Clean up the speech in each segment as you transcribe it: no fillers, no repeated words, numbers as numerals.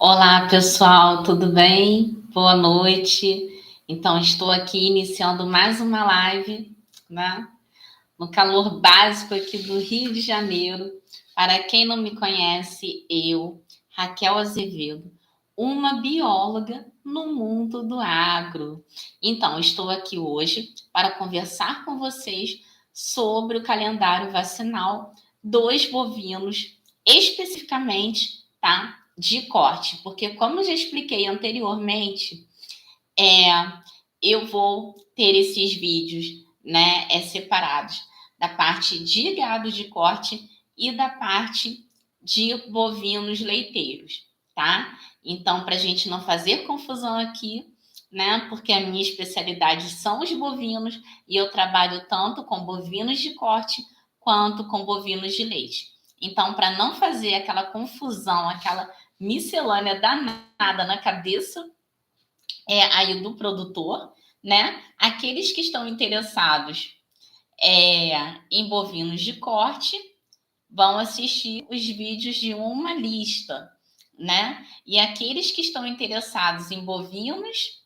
Olá, pessoal, tudo bem? Boa noite. Então, estou aqui iniciando mais uma live, né? No calor básico aqui do Rio de Janeiro. Para quem não me conhece, eu, Raquel Azevedo, uma bióloga no mundo do agro. Então, estou aqui hoje para conversar com vocês sobre o calendário vacinal dos bovinos, especificamente, tá? De corte, porque como eu já expliquei anteriormente, é, eu vou ter esses vídeos, né, separados da parte de gado de corte e da parte de bovinos leiteiros, tá? Então, para a gente não fazer confusão aqui, né, porque a minha especialidade são os bovinos e eu trabalho tanto com bovinos de corte quanto com bovinos de leite. Então, para não fazer aquela confusão, aquela miscelânea danada na cabeça aí do produtor, né? Aqueles que estão interessados em bovinos de corte vão assistir os vídeos de uma lista, né? E aqueles que estão interessados em bovinos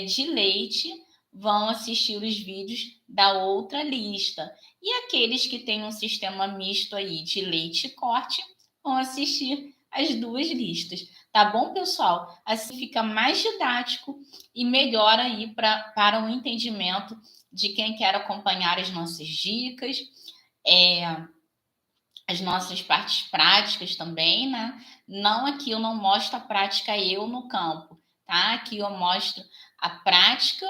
de leite vão assistir os vídeos da outra lista. E aqueles que têm um sistema misto aí de leite e corte vão assistir as duas listas. Tá bom, pessoal? Assim fica mais didático e melhor aí para o entendimento de quem quer acompanhar as nossas dicas, as nossas partes práticas também, né? Não aqui eu não mostro a prática eu no campo, tá? Aqui eu mostro a prática,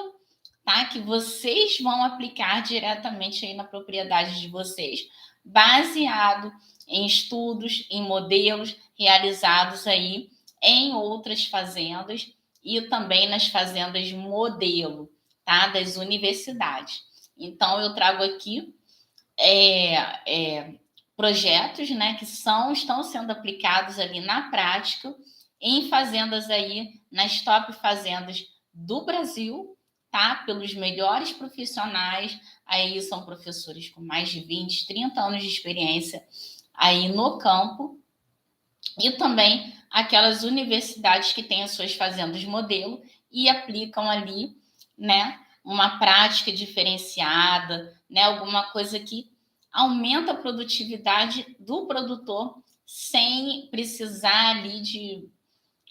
tá? Que vocês vão aplicar diretamente aí na propriedade de vocês, baseado em estudos, em modelos realizados aí em outras fazendas e também nas fazendas modelo, tá? Das universidades. Então eu trago aqui é, é, projetos, né, que estão sendo aplicados ali na prática em fazendas aí, nas top fazendas do Brasil, tá? Pelos melhores profissionais, aí são professores com mais de 20, 30 anos de experiência aí no campo, e também aquelas universidades que têm as suas fazendas modelo e aplicam ali, né, uma prática diferenciada, né, alguma coisa que aumenta a produtividade do produtor sem precisar ali de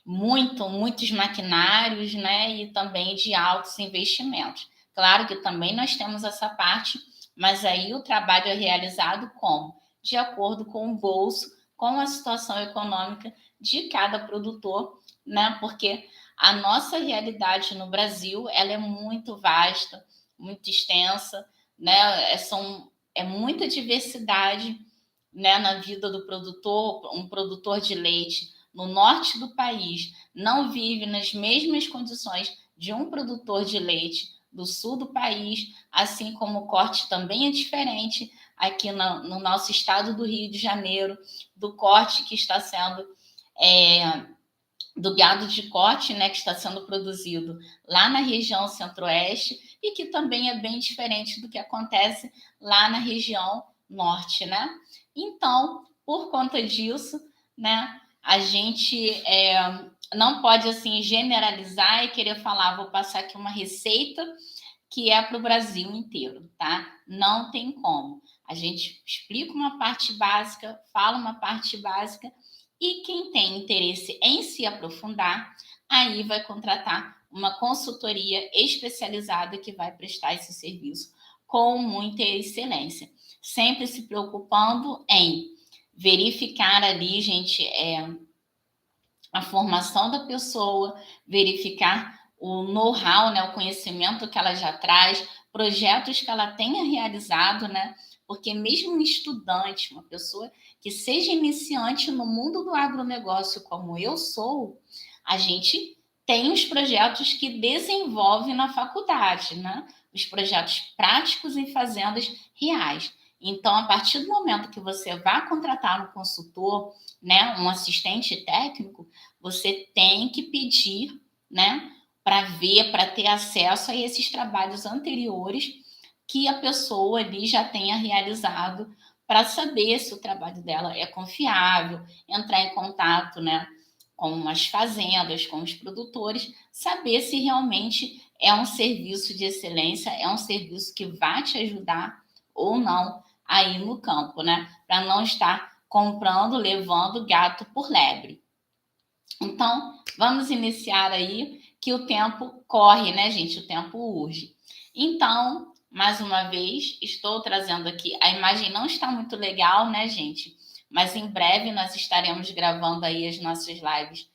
muitos maquinários, né, e também de altos investimentos. Claro que também nós temos essa parte, mas aí o trabalho é realizado como? De acordo com o bolso, com a situação econômica de cada produtor, né? Porque a nossa realidade no Brasil, ela é muito vasta, muito extensa, né? É muita diversidade, né, na vida do produtor. Um produtor de leite no norte do país não vive nas mesmas condições de um produtor de leite do sul do país, assim como o corte também é diferente aqui no nosso estado do Rio de Janeiro, do corte que está sendo do gado de corte, né, que está sendo produzido lá na região centro-oeste e que também é bem diferente do que acontece lá na região norte, né? Então, por conta disso, né, a gente não pode assim generalizar e querer falar, vou passar aqui uma receita que é para o Brasil inteiro, tá? Não tem como. A gente explica uma parte básica, fala uma parte básica e quem tem interesse em se aprofundar, aí vai contratar uma consultoria especializada que vai prestar esse serviço com muita excelência, sempre se preocupando em verificar ali, gente, a formação da pessoa, verificar o know-how, né, o conhecimento que ela já traz, projetos que ela tenha realizado, né? Porque mesmo um estudante, uma pessoa que seja iniciante no mundo do agronegócio, como eu sou, a gente tem os projetos que desenvolve na faculdade, né? Os projetos práticos em fazendas reais. Então, a partir do momento que você vai contratar um consultor, né, um assistente técnico, você tem que pedir, né, para ver, para ter acesso a esses trabalhos anteriores que a pessoa ali já tenha realizado, para saber se o trabalho dela é confiável, entrar em contato, né, com as fazendas, com os produtores, saber se realmente é um serviço de excelência, é um serviço que vai te ajudar ou não aí no campo, né? Para não estar comprando, levando gato por lebre. Então, vamos iniciar aí, que o tempo corre, né, gente? O tempo urge. Então, mais uma vez, estou trazendo aqui. A imagem não está muito legal, né, gente? Mas em breve nós estaremos gravando aí as nossas lives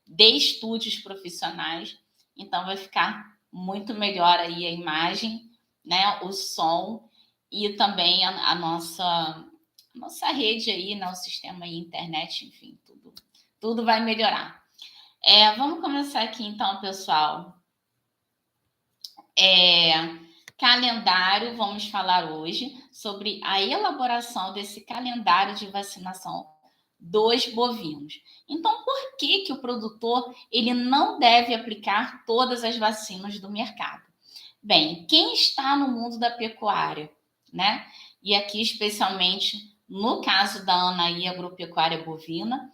de estúdios profissionais. Então, vai ficar muito melhor aí a imagem, né? O som e também a nossa rede aí, né? O sistema aí, internet, enfim, tudo vai melhorar. Vamos começar aqui então, pessoal. Calendário, vamos falar hoje sobre a elaboração desse calendário de vacinação dos bovinos. Então, por que o produtor ele não deve aplicar todas as vacinas do mercado? Bem, quem está no mundo da pecuária, né? E aqui especialmente no caso da Anaí Agropecuária Bovina,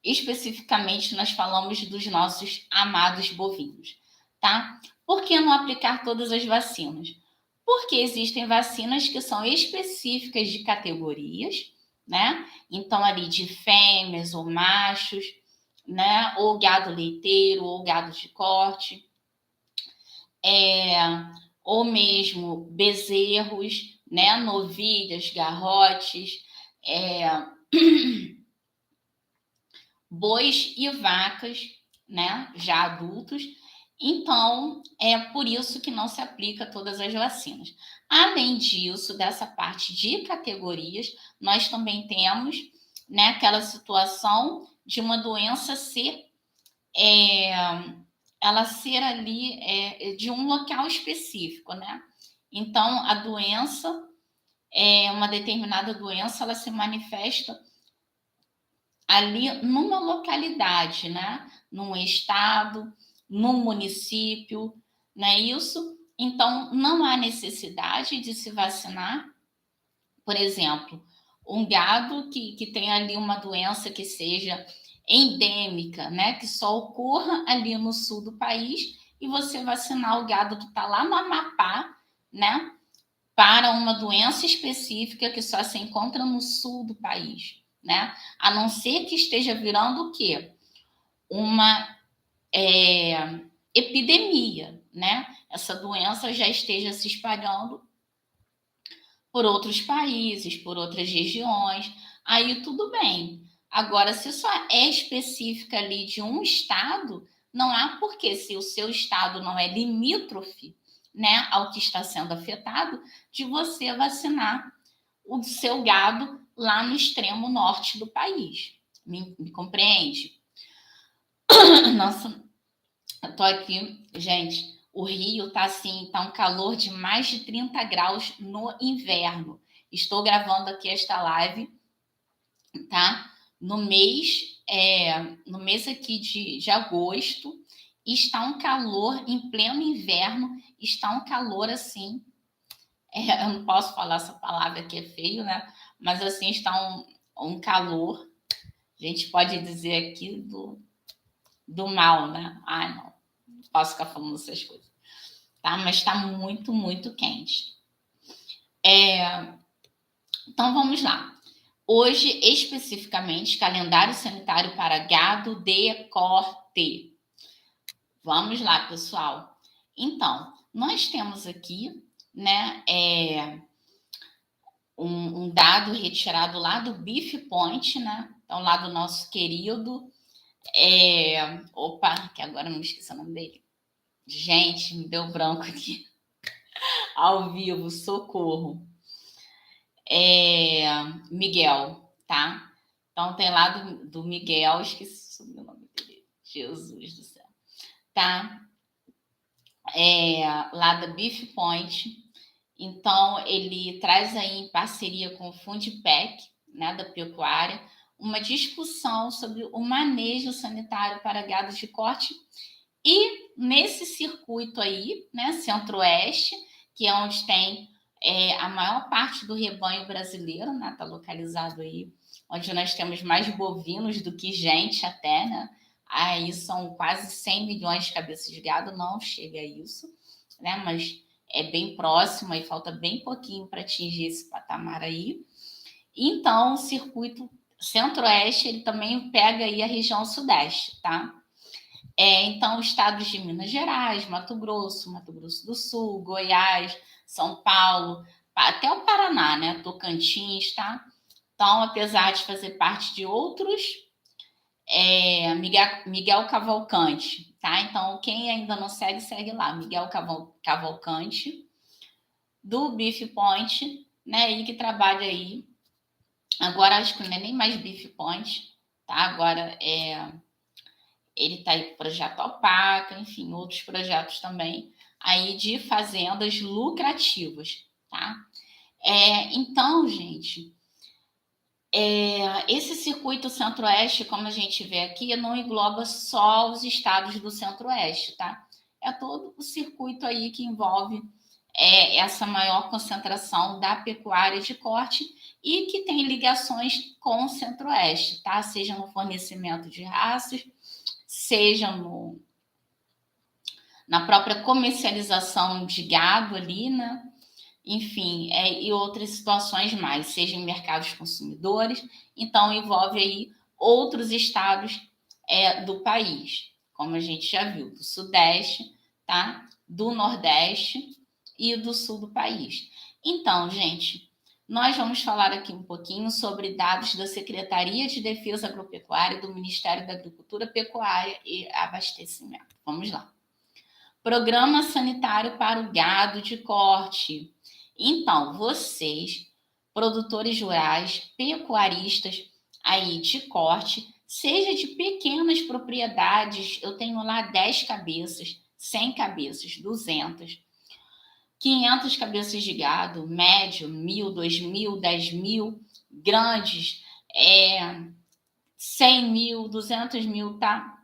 especificamente nós falamos dos nossos amados bovinos, tá? Por que não aplicar todas as vacinas? Porque existem vacinas que são específicas de categorias, né? Então, ali de fêmeas ou machos, né? Ou gado leiteiro, ou gado de corte, ou mesmo bezerros, né? Novilhas, garrotes, bois e vacas, né? Já adultos. Então, é por isso que não se aplica todas as vacinas. Além disso, dessa parte de categorias, nós também temos, né, aquela situação de uma doença ser, ela ser ali de um local específico, né? Então, a doença, uma determinada doença, ela se manifesta ali numa localidade, né? Num estado, num município, não é isso? Então, não há necessidade de se vacinar, por exemplo, um gado que tem ali uma doença que seja endêmica, né? Que só ocorra ali no sul do país e você vacinar o gado que está lá no Amapá, né? Para uma doença específica que só se encontra no sul do país, né? A não ser que esteja virando o quê? Uma epidemia, né? Essa doença já esteja se espalhando por outros países, por outras regiões, aí tudo bem. Agora, se só é específica ali de um estado, não há porquê, se o seu estado não é limítrofe, né, ao que está sendo afetado, de você vacinar o seu gado lá no extremo norte do país. Me compreende? Nossa, eu tô aqui, gente, o Rio tá assim, tá um calor de mais de 30 graus no inverno. Estou gravando aqui esta live, tá? No mês aqui de agosto, e está um calor em pleno inverno, está um calor assim, eu não posso falar essa palavra que é feio, né? Mas assim, está um calor, a gente pode dizer aqui do mal, né? Ai, não posso ficar falando essas coisas, tá? Mas está muito, muito quente. Então vamos lá. Hoje, especificamente, calendário sanitário para gado de corte. Vamos lá, pessoal. Então, nós temos aqui, né, um dado retirado lá do Beef Point, né? Então, lá do nosso querido. Opa, que agora não me esqueci o nome dele. Gente, me deu branco aqui. Ao vivo, socorro. Miguel, tá? Então tem lá do Miguel, esqueci o nome dele. Jesus do céu. Tá? Lá da Beef Point. Então, ele traz aí em parceria com o Fundipec, né, da pecuária, uma discussão sobre o manejo sanitário para gado de corte. E nesse circuito aí, né, Centro-Oeste, que é onde tem a maior parte do rebanho brasileiro, né, está localizado aí, onde nós temos mais bovinos do que gente até, né? aí são quase 100 milhões de cabeças de gado, não chega a isso, né? Mas é bem próximo, aí falta bem pouquinho para atingir esse patamar aí. Então, o circuito Centro-Oeste, ele também pega aí a região Sudeste, tá? Então, estados de Minas Gerais, Mato Grosso do Sul, Goiás, São Paulo, até o Paraná, né? Tocantins, tá? Então, apesar de fazer parte de outros, Miguel Cavalcante, tá? Então, quem ainda não segue, segue lá. Miguel Cavalcante, do Beef Point, né? E que trabalha aí. Agora, acho que não é nem mais Beef Point, tá? Agora ele está aí com o projeto Alpaca, enfim, outros projetos também aí de fazendas lucrativas, tá? Então, gente, esse circuito Centro-Oeste, como a gente vê aqui, não engloba só os estados do Centro-Oeste, tá? É todo o circuito aí que envolve essa maior concentração da pecuária de corte e que tem ligações com o Centro-Oeste, tá? Seja no fornecimento de raças, seja na própria comercialização de gado ali, né? Enfim, e outras situações mais, seja em mercados consumidores, então envolve aí outros estados do país, como a gente já viu, do Sudeste, tá? Do Nordeste e do Sul do país. Então, gente, nós vamos falar aqui um pouquinho sobre dados da Secretaria de Defesa Agropecuária do Ministério da Agricultura, Pecuária e Abastecimento. Vamos lá. Programa Sanitário para o Gado de Corte. Então, vocês, produtores rurais, pecuaristas aí de corte, seja de pequenas propriedades, eu tenho lá 10 cabeças, 100 cabeças, 200, 500 cabeças de gado, médio, 1.000, 2.000, 10.000, grandes, 100 mil, 200 mil, tá?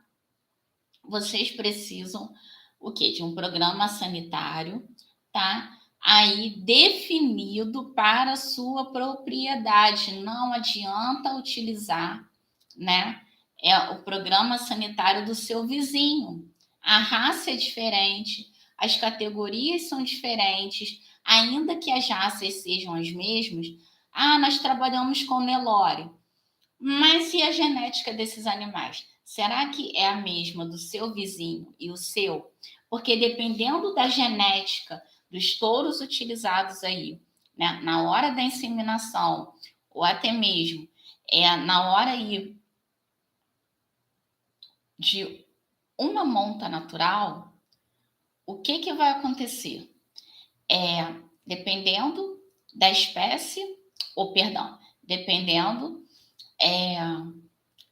Vocês precisam o quê? De um programa sanitário, tá? Aí definido para a sua propriedade. Não adianta utilizar, né? O programa sanitário do seu vizinho. A raça é diferente, as categorias são diferentes, ainda que as raças sejam as mesmas. Nós trabalhamos com Nelore. Mas e a genética desses animais? Será que é a mesma do seu vizinho e o seu? Porque dependendo da genética dos touros utilizados aí, né, na hora da inseminação, ou até mesmo na hora aí de uma monta natural, o que vai acontecer? Dependendo da espécie, ou perdão, dependendo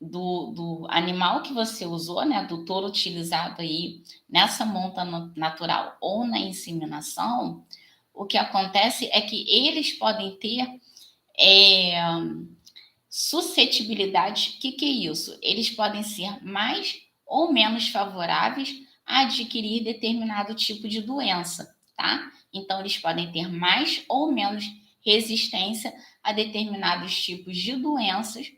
do animal que você usou, né, do touro utilizado aí nessa monta natural ou na inseminação, o que acontece é que eles podem ter suscetibilidade. O que é isso? Eles podem ser mais ou menos favoráveis a adquirir determinado tipo de doença, tá? Então, eles podem ter mais ou menos resistência a determinados tipos de doenças,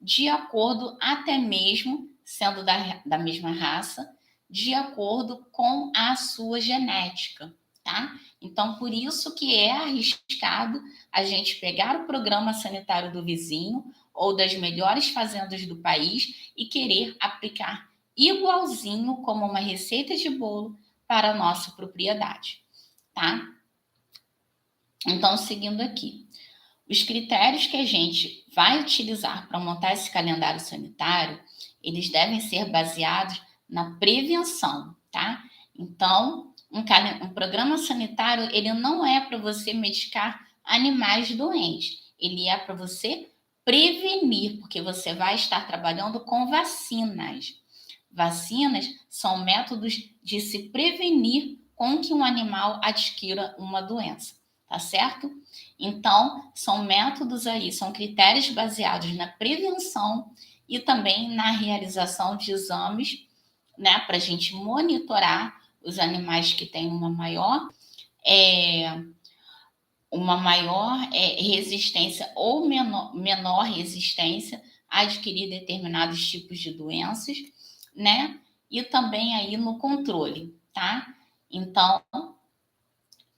de acordo até mesmo, sendo da mesma raça, de acordo com a sua genética, tá? Então, por isso que é arriscado a gente pegar o programa sanitário do vizinho ou das melhores fazendas do país e querer aplicar igualzinho como uma receita de bolo para a nossa propriedade, tá? Então, seguindo aqui. Os critérios que a gente vai utilizar para montar esse calendário sanitário, eles devem ser baseados na prevenção, tá? Então, um programa sanitário, ele não é para você medicar animais doentes, ele é para você prevenir, porque você vai estar trabalhando com vacinas. Vacinas são métodos de se prevenir com que um animal adquira uma doença, tá certo? Então, são métodos aí, são critérios baseados na prevenção e também na realização de exames, né, para a gente monitorar os animais que têm uma maior resistência ou menor resistência a adquirir determinados tipos de doenças, né? E também aí no controle, tá? Então,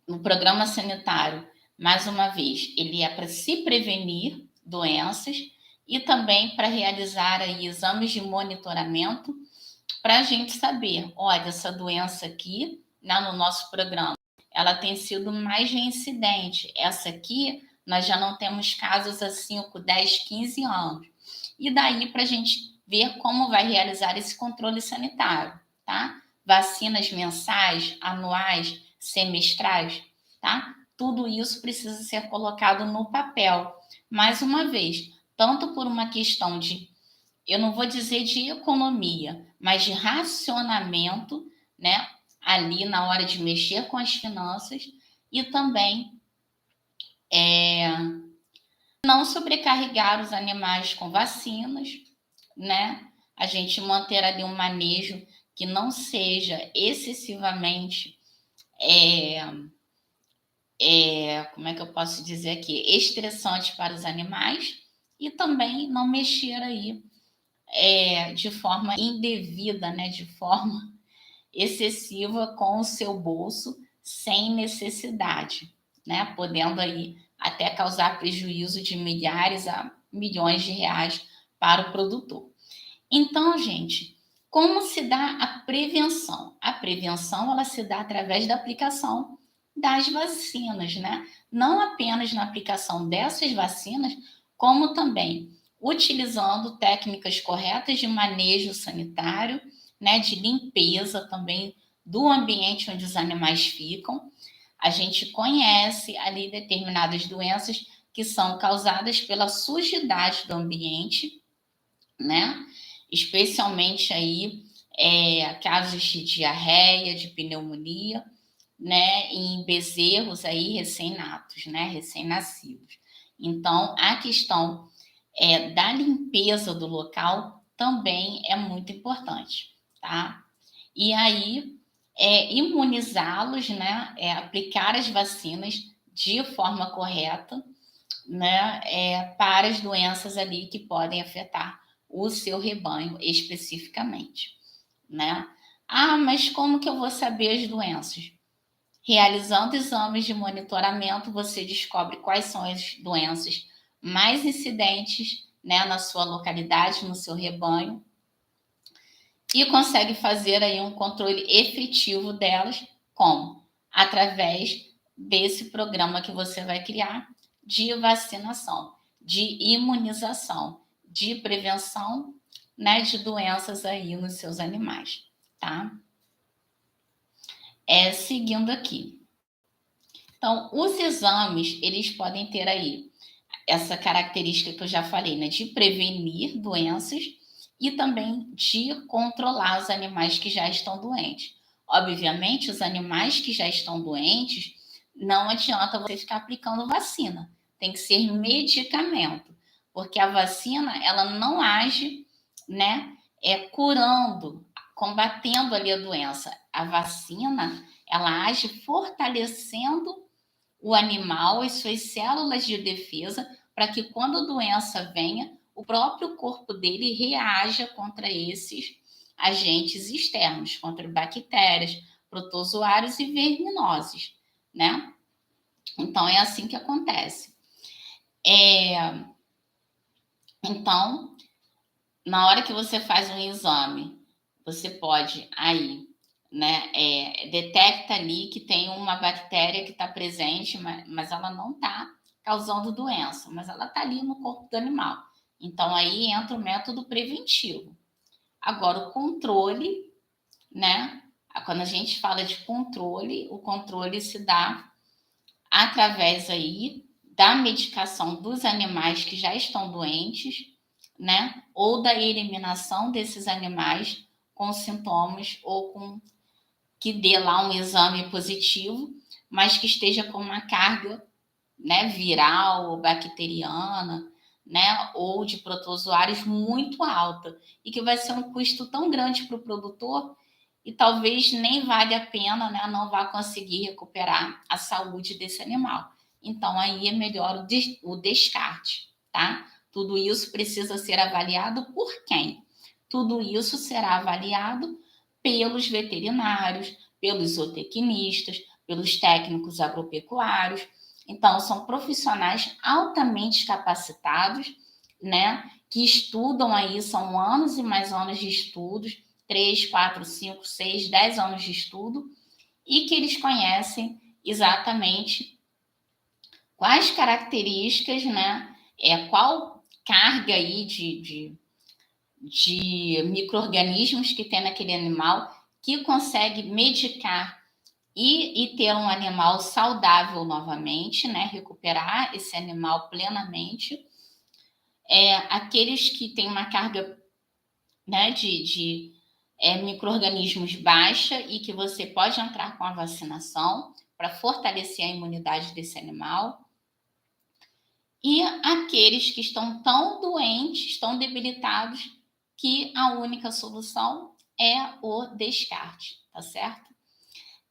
no programa sanitário, mais uma vez, ele é para se prevenir doenças e também para realizar aí exames de monitoramento para a gente saber, olha, essa doença aqui, né, no nosso programa, ela tem sido mais reincidente. Essa aqui, nós já não temos casos há 5, 10, 15 anos. E daí para a gente ver como vai realizar esse controle sanitário, tá? Vacinas mensais, anuais, semestrais, tá? Tudo isso precisa ser colocado no papel. Mais uma vez, tanto por uma questão de, eu não vou dizer de economia, mas de racionamento, né? Ali na hora de mexer com as finanças e também não sobrecarregar os animais com vacinas, né? A gente manter ali um manejo que não seja excessivamente, como é que eu posso dizer aqui, estressante para os animais e também não mexer aí de forma indevida, né? De forma excessiva com o seu bolso sem necessidade, né? Podendo aí até causar prejuízo de milhares a milhões de reais para o produtor. Então, gente, como se dá a prevenção? A prevenção ela se dá através da aplicação das vacinas, né? Não apenas na aplicação dessas vacinas, como também utilizando técnicas corretas de manejo sanitário, né, de limpeza também do ambiente onde os animais ficam. A gente conhece ali determinadas doenças que são causadas pela sujidade do ambiente, né? Especialmente aí casos de diarreia, de pneumonia, né? Em bezerros aí recém-natos, né? Recém-nascidos. Então, a questão da limpeza do local também é muito importante, tá? E aí, imunizá-los, né? Aplicar as vacinas de forma correta, né? Para as doenças ali que podem afetar o seu rebanho especificamente, né? Ah, mas como que eu vou saber as doenças? Realizando exames de monitoramento, você descobre quais são as doenças mais incidentes, né, na sua localidade, no seu rebanho, e consegue fazer aí um controle efetivo delas, como? Através desse programa que você vai criar de vacinação, de imunização, de prevenção, né, de doenças aí nos seus animais, tá? Seguindo aqui. Então, os exames, eles podem ter aí essa característica que eu já falei, né, de prevenir doenças e também de controlar os animais que já estão doentes. Obviamente, os animais que já estão doentes, não adianta você ficar aplicando vacina, tem que ser medicamento, porque a vacina, ela não age, né, curando, combatendo ali a doença. A vacina, ela age fortalecendo o animal, as suas células de defesa, para que quando a doença venha, o próprio corpo dele reaja contra esses agentes externos, contra bactérias, protozoários e verminoses, né? Então é assim que acontece. Então, na hora que você faz um exame, você pode aí, né, detecta ali que tem uma bactéria que está presente, mas ela não está causando doença, mas ela está ali no corpo do animal. Então aí entra o método preventivo. Agora o controle, né? Quando a gente fala de controle, o controle se dá através aí da medicação dos animais que já estão doentes, né? Ou da eliminação desses animais com sintomas ou com que dê lá um exame positivo, mas que esteja com uma carga, né, viral ou bacteriana, né, ou de protozoários muito alta e que vai ser um custo tão grande para o produtor e talvez nem vale a pena, né, não vai conseguir recuperar a saúde desse animal. Então aí é melhor o descarte, tá? Tudo isso precisa ser avaliado por quem? Tudo isso será avaliado pelos veterinários, pelos zootecnistas, pelos técnicos agropecuários. Então, são profissionais altamente capacitados, né, que estudam aí, são anos e mais anos de estudos, 3, 4, 5, 6, 10 anos de estudo, e que eles conhecem exatamente quais características, né, qual carga aí de micro-organismos que tem naquele animal que consegue medicar e ter um animal saudável novamente, né, recuperar esse animal plenamente. Aqueles que têm uma carga, né, de micro-organismos baixa e que você pode entrar com a vacinação para fortalecer a imunidade desse animal. E aqueles que estão tão doentes, tão debilitados, que a única solução é o descarte, tá certo?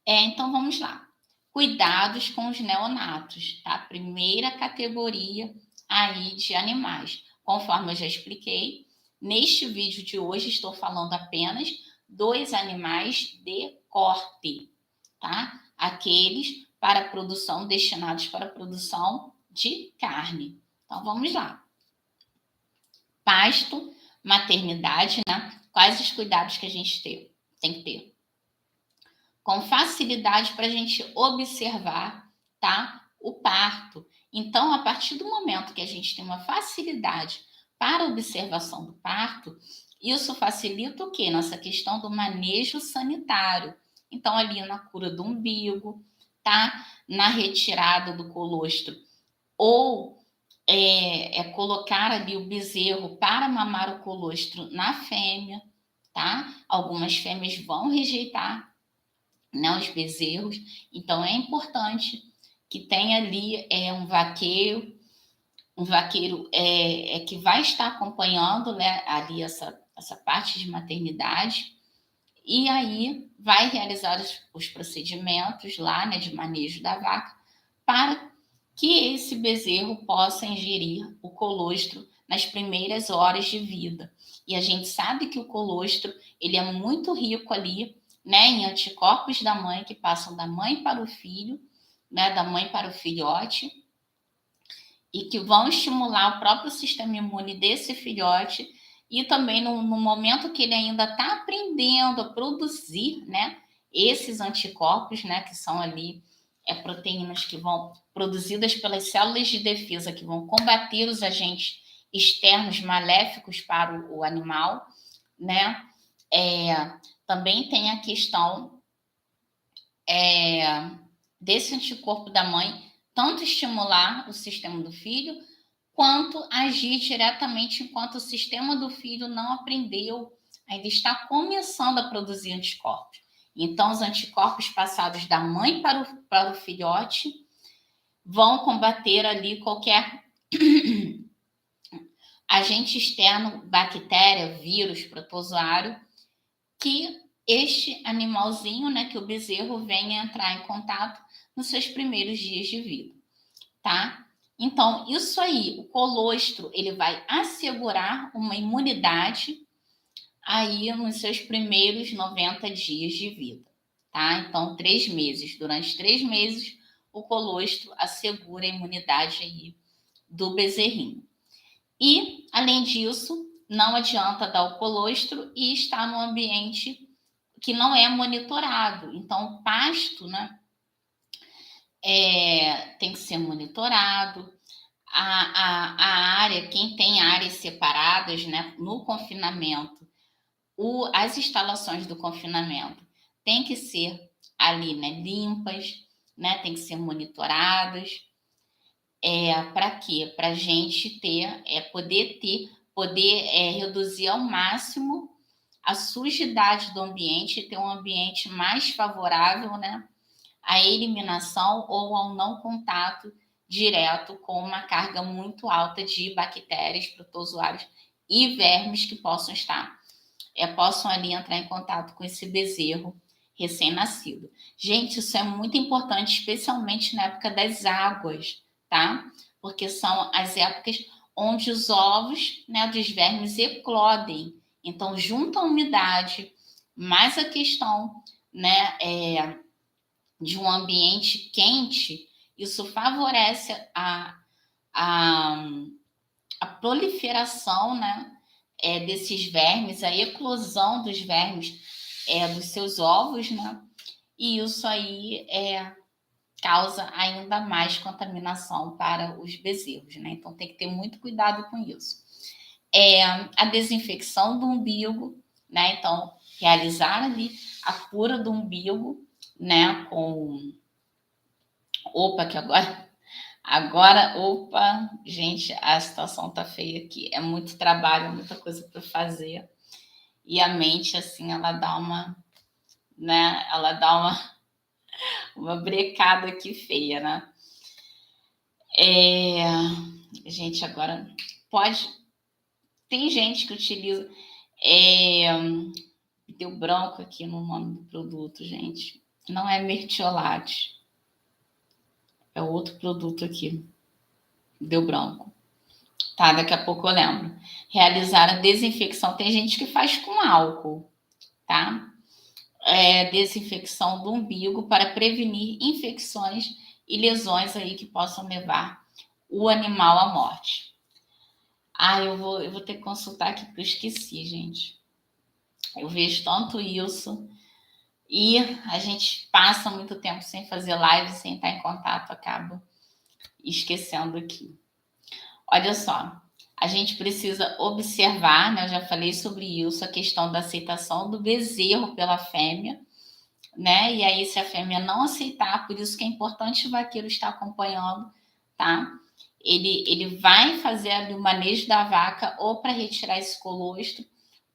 Então vamos lá. Cuidados com os neonatos, tá? Primeira categoria aí de animais. Conforme eu já expliquei, neste vídeo de hoje estou falando apenas dos animais de corte, tá? Aqueles para produção, destinados para produção de carne. Então vamos lá. Pasto, maternidade, né? Quais os cuidados que a gente tem que ter? Com facilidade para a gente observar, tá? O parto. Então, a partir do momento que a gente tem uma facilidade para a observação do parto, isso facilita o quê? Nossa questão do manejo sanitário. Então, ali na cura do umbigo, tá? Na retirada do colostro, ou colocar ali o bezerro para mamar o colostro na fêmea, tá? Algumas fêmeas vão rejeitar, né, os bezerros, então é importante que tenha ali um vaqueiro que vai estar acompanhando, né, ali essa parte de maternidade, e aí vai realizar os procedimentos lá, né, de manejo da vaca, para que esse bezerro possa ingerir o colostro nas primeiras horas de vida. E a gente sabe que o colostro, ele é muito rico ali, né, em anticorpos da mãe, que passam da mãe para o filho, né, da mãe para o filhote, e que vão estimular o próprio sistema imune desse filhote, e também no momento que ele ainda está aprendendo a produzir, né, esses anticorpos, né, que são ali proteínas que vão produzidas pelas células de defesa, que vão combater os agentes externos maléficos para o animal, né? Também tem a questão desse anticorpo da mãe, tanto estimular o sistema do filho, quanto agir diretamente enquanto o sistema do filho não aprendeu, ainda está começando a produzir anticorpos. Então, os anticorpos passados da mãe para o filhote vão combater ali qualquer agente externo, bactéria, vírus, protozoário, que este animalzinho, né, que o bezerro venha entrar em contato nos seus primeiros dias de vida, tá? Então, isso aí, o colostro, ele vai assegurar uma imunidade aí nos seus primeiros 90 dias de vida, tá? Então, 3 meses. Durante 3 meses, o colostro assegura a imunidade aí do bezerrinho. E, além disso, não adianta dar o colostro e estar num ambiente que não é monitorado. Então, o pasto, né, tem que ser monitorado. A área, quem tem áreas separadas, né, no confinamento, as instalações do confinamento têm que ser ali, né, limpas, né, tem que ser monitoradas. Para quê? Para a gente poder reduzir ao máximo a sujidade do ambiente e ter um ambiente mais favorável, né, à eliminação ou ao não contato direto com uma carga muito alta de bactérias, protozoários e vermes que possam ali entrar em contato com esse bezerro recém-nascido. Gente, isso é muito importante, especialmente na época das águas, tá? Porque são as épocas onde os ovos, né, dos vermes eclodem. Então, junto à umidade, mais a questão, né, de um ambiente quente, isso favorece a, a proliferação, né, desses vermes, a eclosão dos vermes dos seus ovos, né? E isso aí causa ainda mais contaminação para os bezerros, né? Então tem que ter muito cuidado com isso. A desinfecção do umbigo, né? Então, realizar ali a cura do umbigo, né? Com. Opa, que opa, gente, a situação tá feia aqui. É muito trabalho, muita coisa para fazer. E a mente, assim, ela dá uma, né? Ela dá uma brecada aqui feia, né? Gente, agora pode. Tem gente que utiliza. Deu branco aqui no nome do produto, gente. Não é mertiolate. É outro produto aqui. Deu branco. Tá, daqui a pouco eu lembro. Realizar a desinfecção. Tem gente que faz com álcool, tá? Desinfecção do umbigo para prevenir infecções e lesões aí que possam levar o animal à morte. Eu vou ter que consultar aqui porque eu esqueci, gente. Eu vejo tanto isso e a gente passa muito tempo sem fazer live, sem estar em contato, acaba esquecendo aqui. Olha só, a gente precisa observar, né? Eu já falei sobre isso, a questão da aceitação do bezerro pela fêmea, né? E aí, se a fêmea não aceitar, por isso que é importante o vaqueiro estar acompanhando, tá? Ele vai fazer ali o manejo da vaca ou para retirar esse colostro,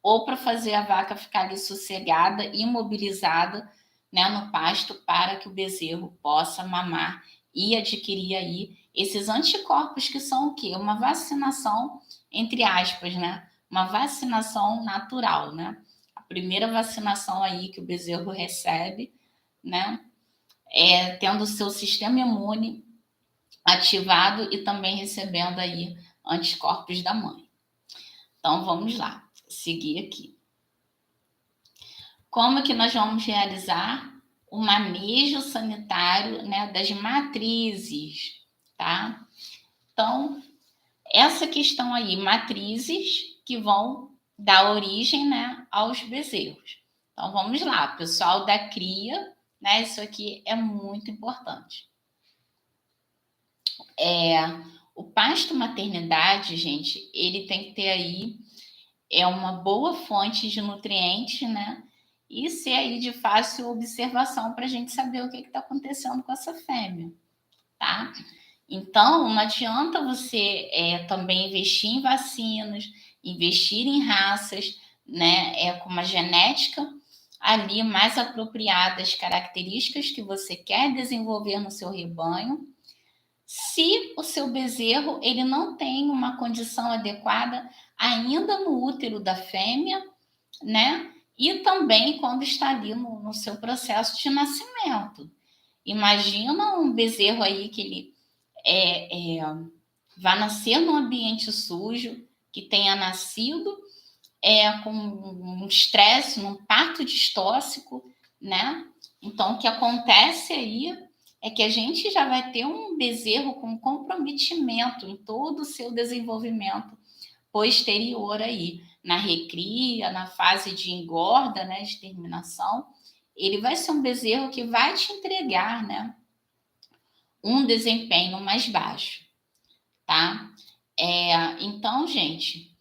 ou para fazer a vaca ficar ali sossegada, imobilizada, né, no pasto, para que o bezerro possa mamar e adquirir aí esses anticorpos que são o quê? Uma vacinação, entre aspas, né? Uma vacinação natural, né? A primeira vacinação aí que o bezerro recebe, né? Tendo o seu sistema imune ativado e também recebendo aí anticorpos da mãe. Então, vamos lá, seguir aqui. Como que nós vamos realizar o manejo sanitário, né, das matrizes, tá? Então, essa questão aí, matrizes que vão dar origem, né, aos bezerros. Então, vamos lá, pessoal da cria, né, isso aqui é muito importante. O pasto maternidade, gente, ele tem que ter aí uma boa fonte de nutrientes, né? E ser aí de fácil observação para a gente saber o que está acontecendo com essa fêmea, tá? Então, não adianta você também investir em vacinas, investir em raças, né? Com uma genética ali mais apropriada às características que você quer desenvolver no seu rebanho, se o seu bezerro ele não tem uma condição adequada ainda no útero da fêmea, né? E também quando está ali no seu processo de nascimento. Imagina um bezerro aí que ele vai nascer num ambiente sujo, que tenha nascido com um estresse, num parto distóxico, né? Então, o que acontece aí é que a gente já vai ter um bezerro com comprometimento em todo o seu desenvolvimento posterior aí, na recria, na fase de engorda, né, de terminação, ele vai ser um bezerro que vai te entregar, né, um desempenho mais baixo, tá? Então, gente,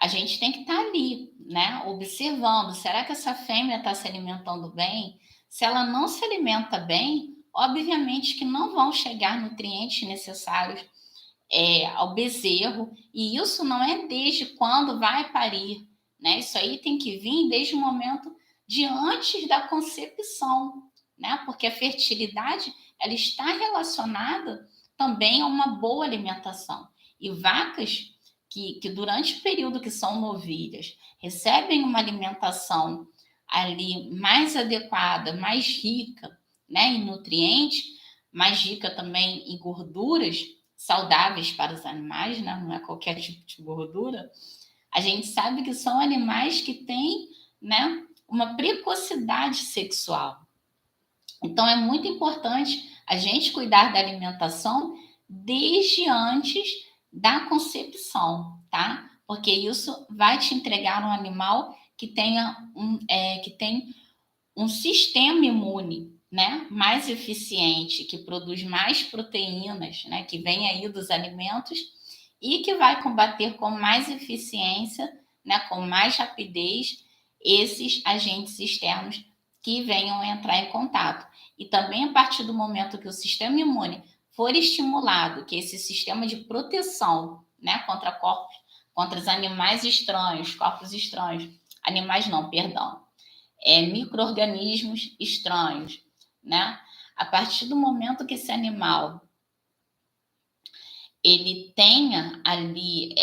a gente tem que estar ali, né, observando, será que essa fêmea está se alimentando bem? Se ela não se alimenta bem, obviamente que não vão chegar nutrientes necessários ao bezerro, e isso não é desde quando vai parir, né? Isso aí tem que vir desde o momento de antes da concepção, né? Porque a fertilidade ela está relacionada também a uma boa alimentação. E vacas que durante o período que são novilhas recebem uma alimentação ali mais adequada, mais rica, né, em nutrientes, mais rica também em gorduras saudáveis para os animais, né? Não é qualquer tipo de gordura, A gente sabe que são animais que têm, né, uma precocidade sexual. Então, é muito importante a gente cuidar da alimentação desde antes da concepção, tá? Porque isso vai te entregar um animal que que tem um sistema imune, né, mais eficiente, que produz mais proteínas, né, que vem aí dos alimentos e que vai combater com mais eficiência, né, com mais rapidez, esses agentes externos que venham entrar em contato. E também a partir do momento que o sistema imune for estimulado, que esse sistema de proteção, né, contra os animais estranhos, corpos estranhos, animais não, perdão, micro-organismos estranhos, né? A partir do momento que esse animal ele tenha ali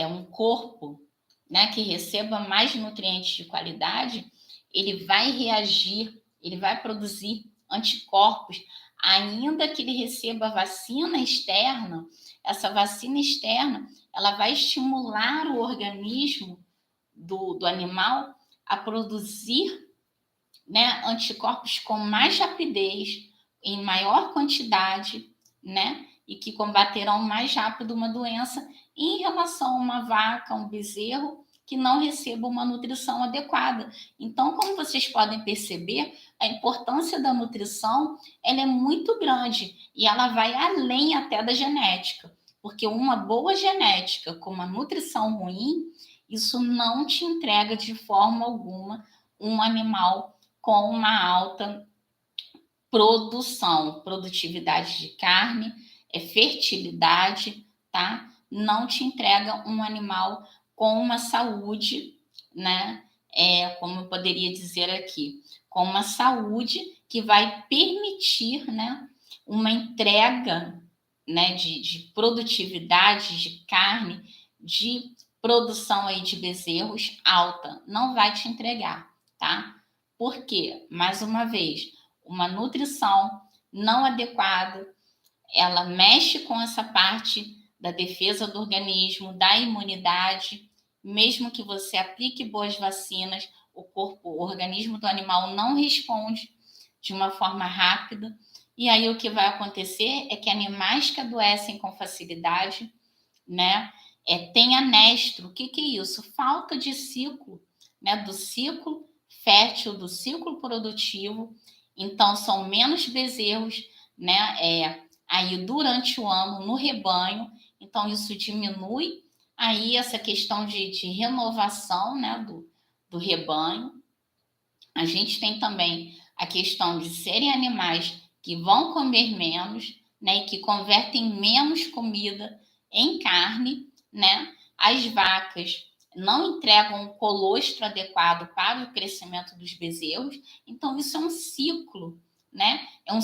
um corpo, né, que receba mais nutrientes de qualidade, ele vai reagir, ele vai produzir anticorpos, ainda que ele receba vacina externa. Essa vacina externa ela vai estimular o organismo do animal a produzir, né, anticorpos com mais rapidez, em maior quantidade, né, e que combaterão mais rápido uma doença em relação a uma vaca, um bezerro que não receba uma nutrição adequada. Então, como vocês podem perceber, a importância da nutrição ela é muito grande e ela vai além até da genética, porque uma boa genética com uma nutrição ruim, isso não te entrega de forma alguma um animal com uma alta produtividade de carne, fertilidade, tá? Não te entrega um animal com uma saúde, né? Como eu poderia dizer aqui, com uma saúde que vai permitir, né, uma entrega, né, de produtividade de carne, de produção aí de bezerros alta. Não vai te entregar, tá? Por quê? Mais uma vez, uma nutrição não adequada, ela mexe com essa parte da defesa do organismo, da imunidade. Mesmo que você aplique boas vacinas, o organismo do animal não responde de uma forma rápida. E aí o que vai acontecer é que animais que adoecem com facilidade, né, tem anestro. O que é isso? Falta de ciclo, né, do ciclo fértil, do ciclo produtivo. Então, são menos bezerros, né, aí durante o ano no rebanho. Então, isso diminui aí essa questão de renovação, né, do rebanho. A gente tem também a questão de serem animais que vão comer menos, né, e que convertem menos comida em carne, né? As vacas não entregam um colostro adequado para o crescimento dos bezerros, então isso é um ciclo, né? É um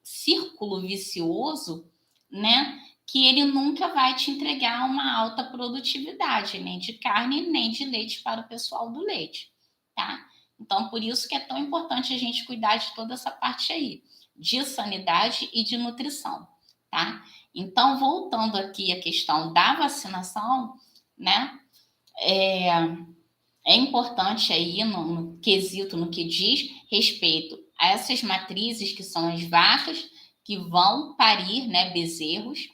círculo vicioso, né? Que ele nunca vai te entregar uma alta produtividade, nem de carne, nem de leite para o pessoal do leite, tá? Então, por isso que é tão importante a gente cuidar de toda essa parte aí, de sanidade e de nutrição, tá? Então, voltando aqui à questão da vacinação, né? É importante aí no quesito, no que diz respeito a essas matrizes que são as vacas que vão parir, né, bezerros.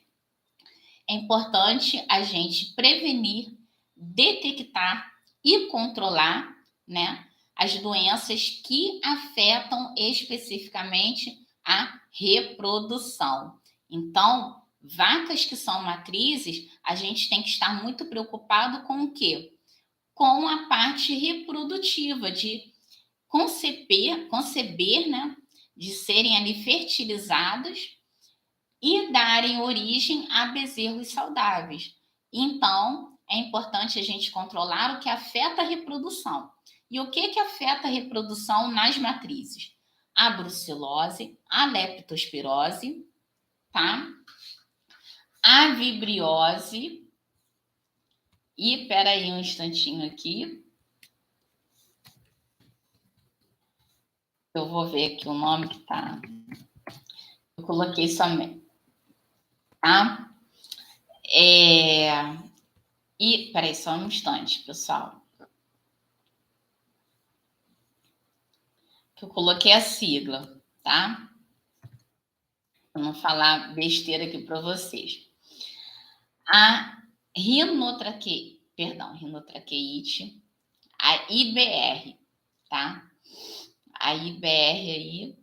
É importante a gente prevenir, detectar e controlar, né, as doenças que afetam especificamente a reprodução. Então, vacas que são matrizes, a gente tem que estar muito preocupado com o quê? Com a parte reprodutiva, de conceber, né, de serem ali fertilizadas e darem origem a bezerros saudáveis. Então, é importante a gente controlar o que afeta a reprodução. E o que afeta a reprodução nas matrizes? A brucelose, a leptospirose, tá? A vibriose. E espera aí um instantinho aqui. Eu vou ver aqui o nome que tá. Eu coloquei somente, tá? E, peraí, só um instante, pessoal. Que eu coloquei a sigla, tá? Para não falar besteira aqui para vocês. A rinotraqueite, a IBR, tá? A IBR aí,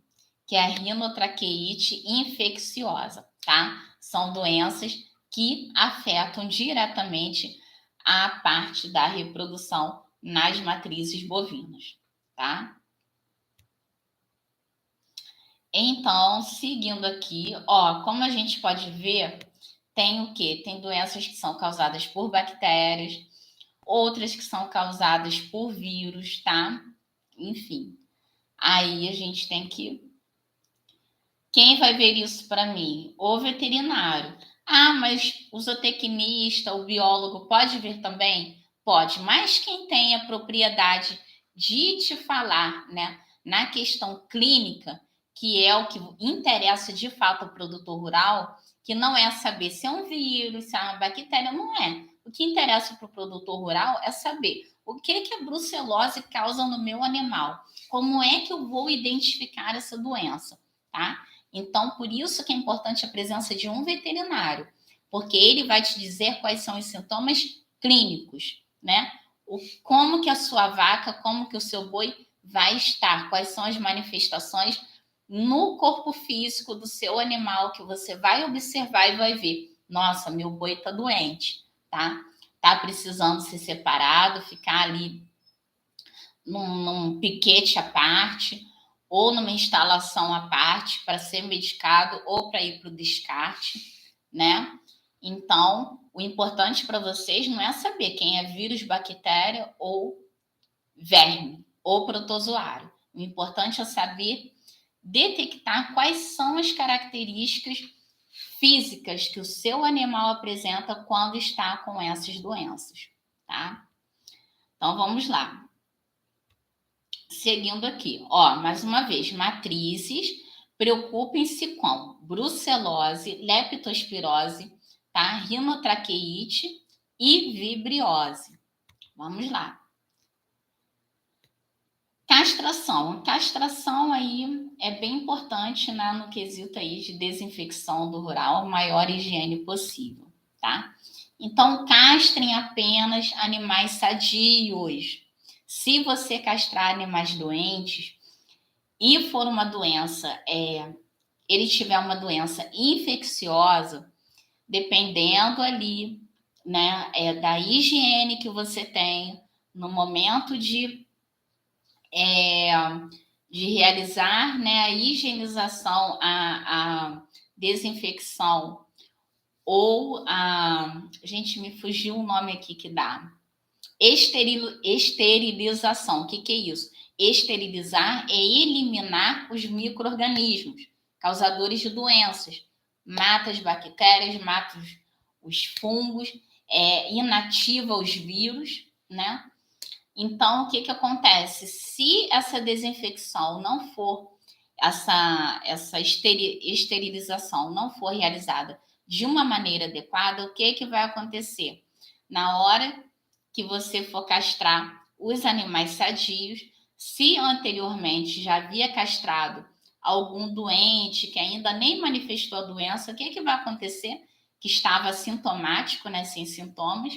que é a rinotraqueite infecciosa, tá? São doenças que afetam diretamente a parte da reprodução nas matrizes bovinas, tá? Então, seguindo aqui, ó, como a gente pode ver, tem o quê? Tem doenças que são causadas por bactérias, outras que são causadas por vírus, tá? Enfim, aí a gente tem que. Quem vai ver isso para mim? O veterinário. Ah, mas o zootecnista, o biólogo pode ver também? Pode, mas quem tem a propriedade de te falar, né, na questão clínica, que é o que interessa de fato ao produtor rural, que não é saber se é um vírus, se é uma bactéria, não é. O que interessa para o produtor rural é saber o que a brucelose causa no meu animal, como é que eu vou identificar essa doença, tá? Então, por isso que é importante a presença de um veterinário, porque ele vai te dizer quais são os sintomas clínicos, né? Como que a sua vaca, como que o seu boi vai estar, quais são as manifestações no corpo físico do seu animal que você vai observar e vai ver. Nossa, meu boi tá doente, tá? Tá precisando ser separado, ficar ali num piquete à parte, ou numa instalação à parte para ser medicado ou para ir para o descarte, né? Então, o importante para vocês não é saber quem é vírus, bactéria ou verme ou protozoário. O importante é saber detectar quais são as características físicas que o seu animal apresenta quando está com essas doenças, tá? Então vamos lá. Seguindo aqui, ó, mais uma vez, matrizes, preocupem-se com brucelose, leptospirose, tá? Rinotraqueite e vibriose. Vamos lá. Castração. Castração aí é bem importante, né, no quesito aí de desinfecção do rural, maior higiene possível, tá? Então, castrem apenas animais sadios. Se você castrar animais doentes e for uma doença, ele tiver uma doença infecciosa, dependendo ali, né, da higiene que você tem no momento é, de realizar, né, a higienização, a desinfecção ou a gente me fugiu o nome aqui que dá esterilização. O que é isso? Esterilizar é eliminar os micro-organismos causadores de doenças. Mata as bactérias, mata os fungos, inativa os vírus, né? Então, o que acontece? Se essa desinfecção não for, essa esterilização não for realizada de uma maneira adequada, o que vai acontecer? Na hora que você for castrar os animais sadios, se anteriormente já havia castrado algum doente que ainda nem manifestou a doença, o que vai acontecer? Que estava sintomático, né, sem sintomas,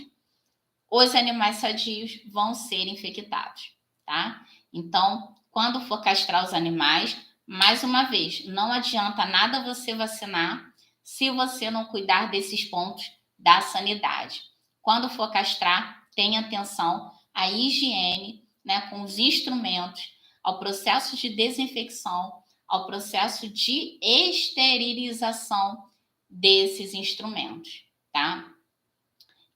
os animais sadios vão ser infectados, tá? Então, quando for castrar os animais, mais uma vez, não adianta nada você vacinar se você não cuidar desses pontos da sanidade. Quando for castrar, tenha atenção à higiene, né, com os instrumentos, ao processo de desinfecção, ao processo de esterilização desses instrumentos, tá?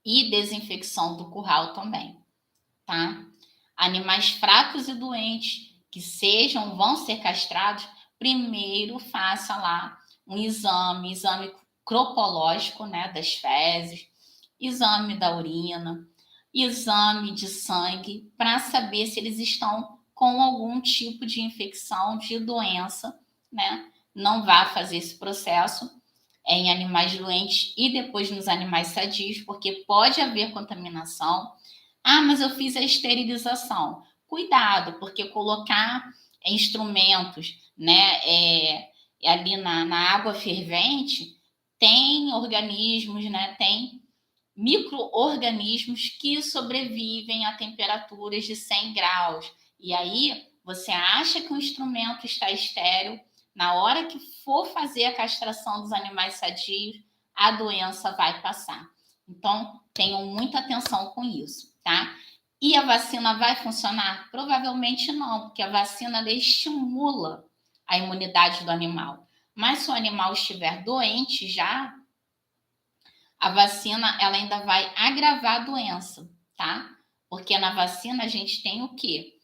E desinfecção do curral também, tá? Animais fracos e doentes que vão ser castrados, primeiro faça lá um exame cropológico, né, das fezes, exame da urina, exame de sangue, para saber se eles estão com algum tipo de infecção, de doença, né? Não vá fazer esse processo em animais doentes e depois nos animais sadios, porque pode haver contaminação. Ah, mas eu fiz a esterilização. Cuidado, porque colocar instrumentos, né, ali na água fervente, tem organismos, né, tem micro-organismos que sobrevivem a temperaturas de 100 graus. E aí, você acha que o instrumento está estéril, na hora que for fazer a castração dos animais sadios, a doença vai passar. Então, tenham muita atenção com isso, tá? E a vacina vai funcionar? Provavelmente não, porque a vacina estimula a imunidade do animal. Mas se o animal estiver doente já, a vacina ela ainda vai agravar a doença, tá? Porque na vacina a gente tem o quê?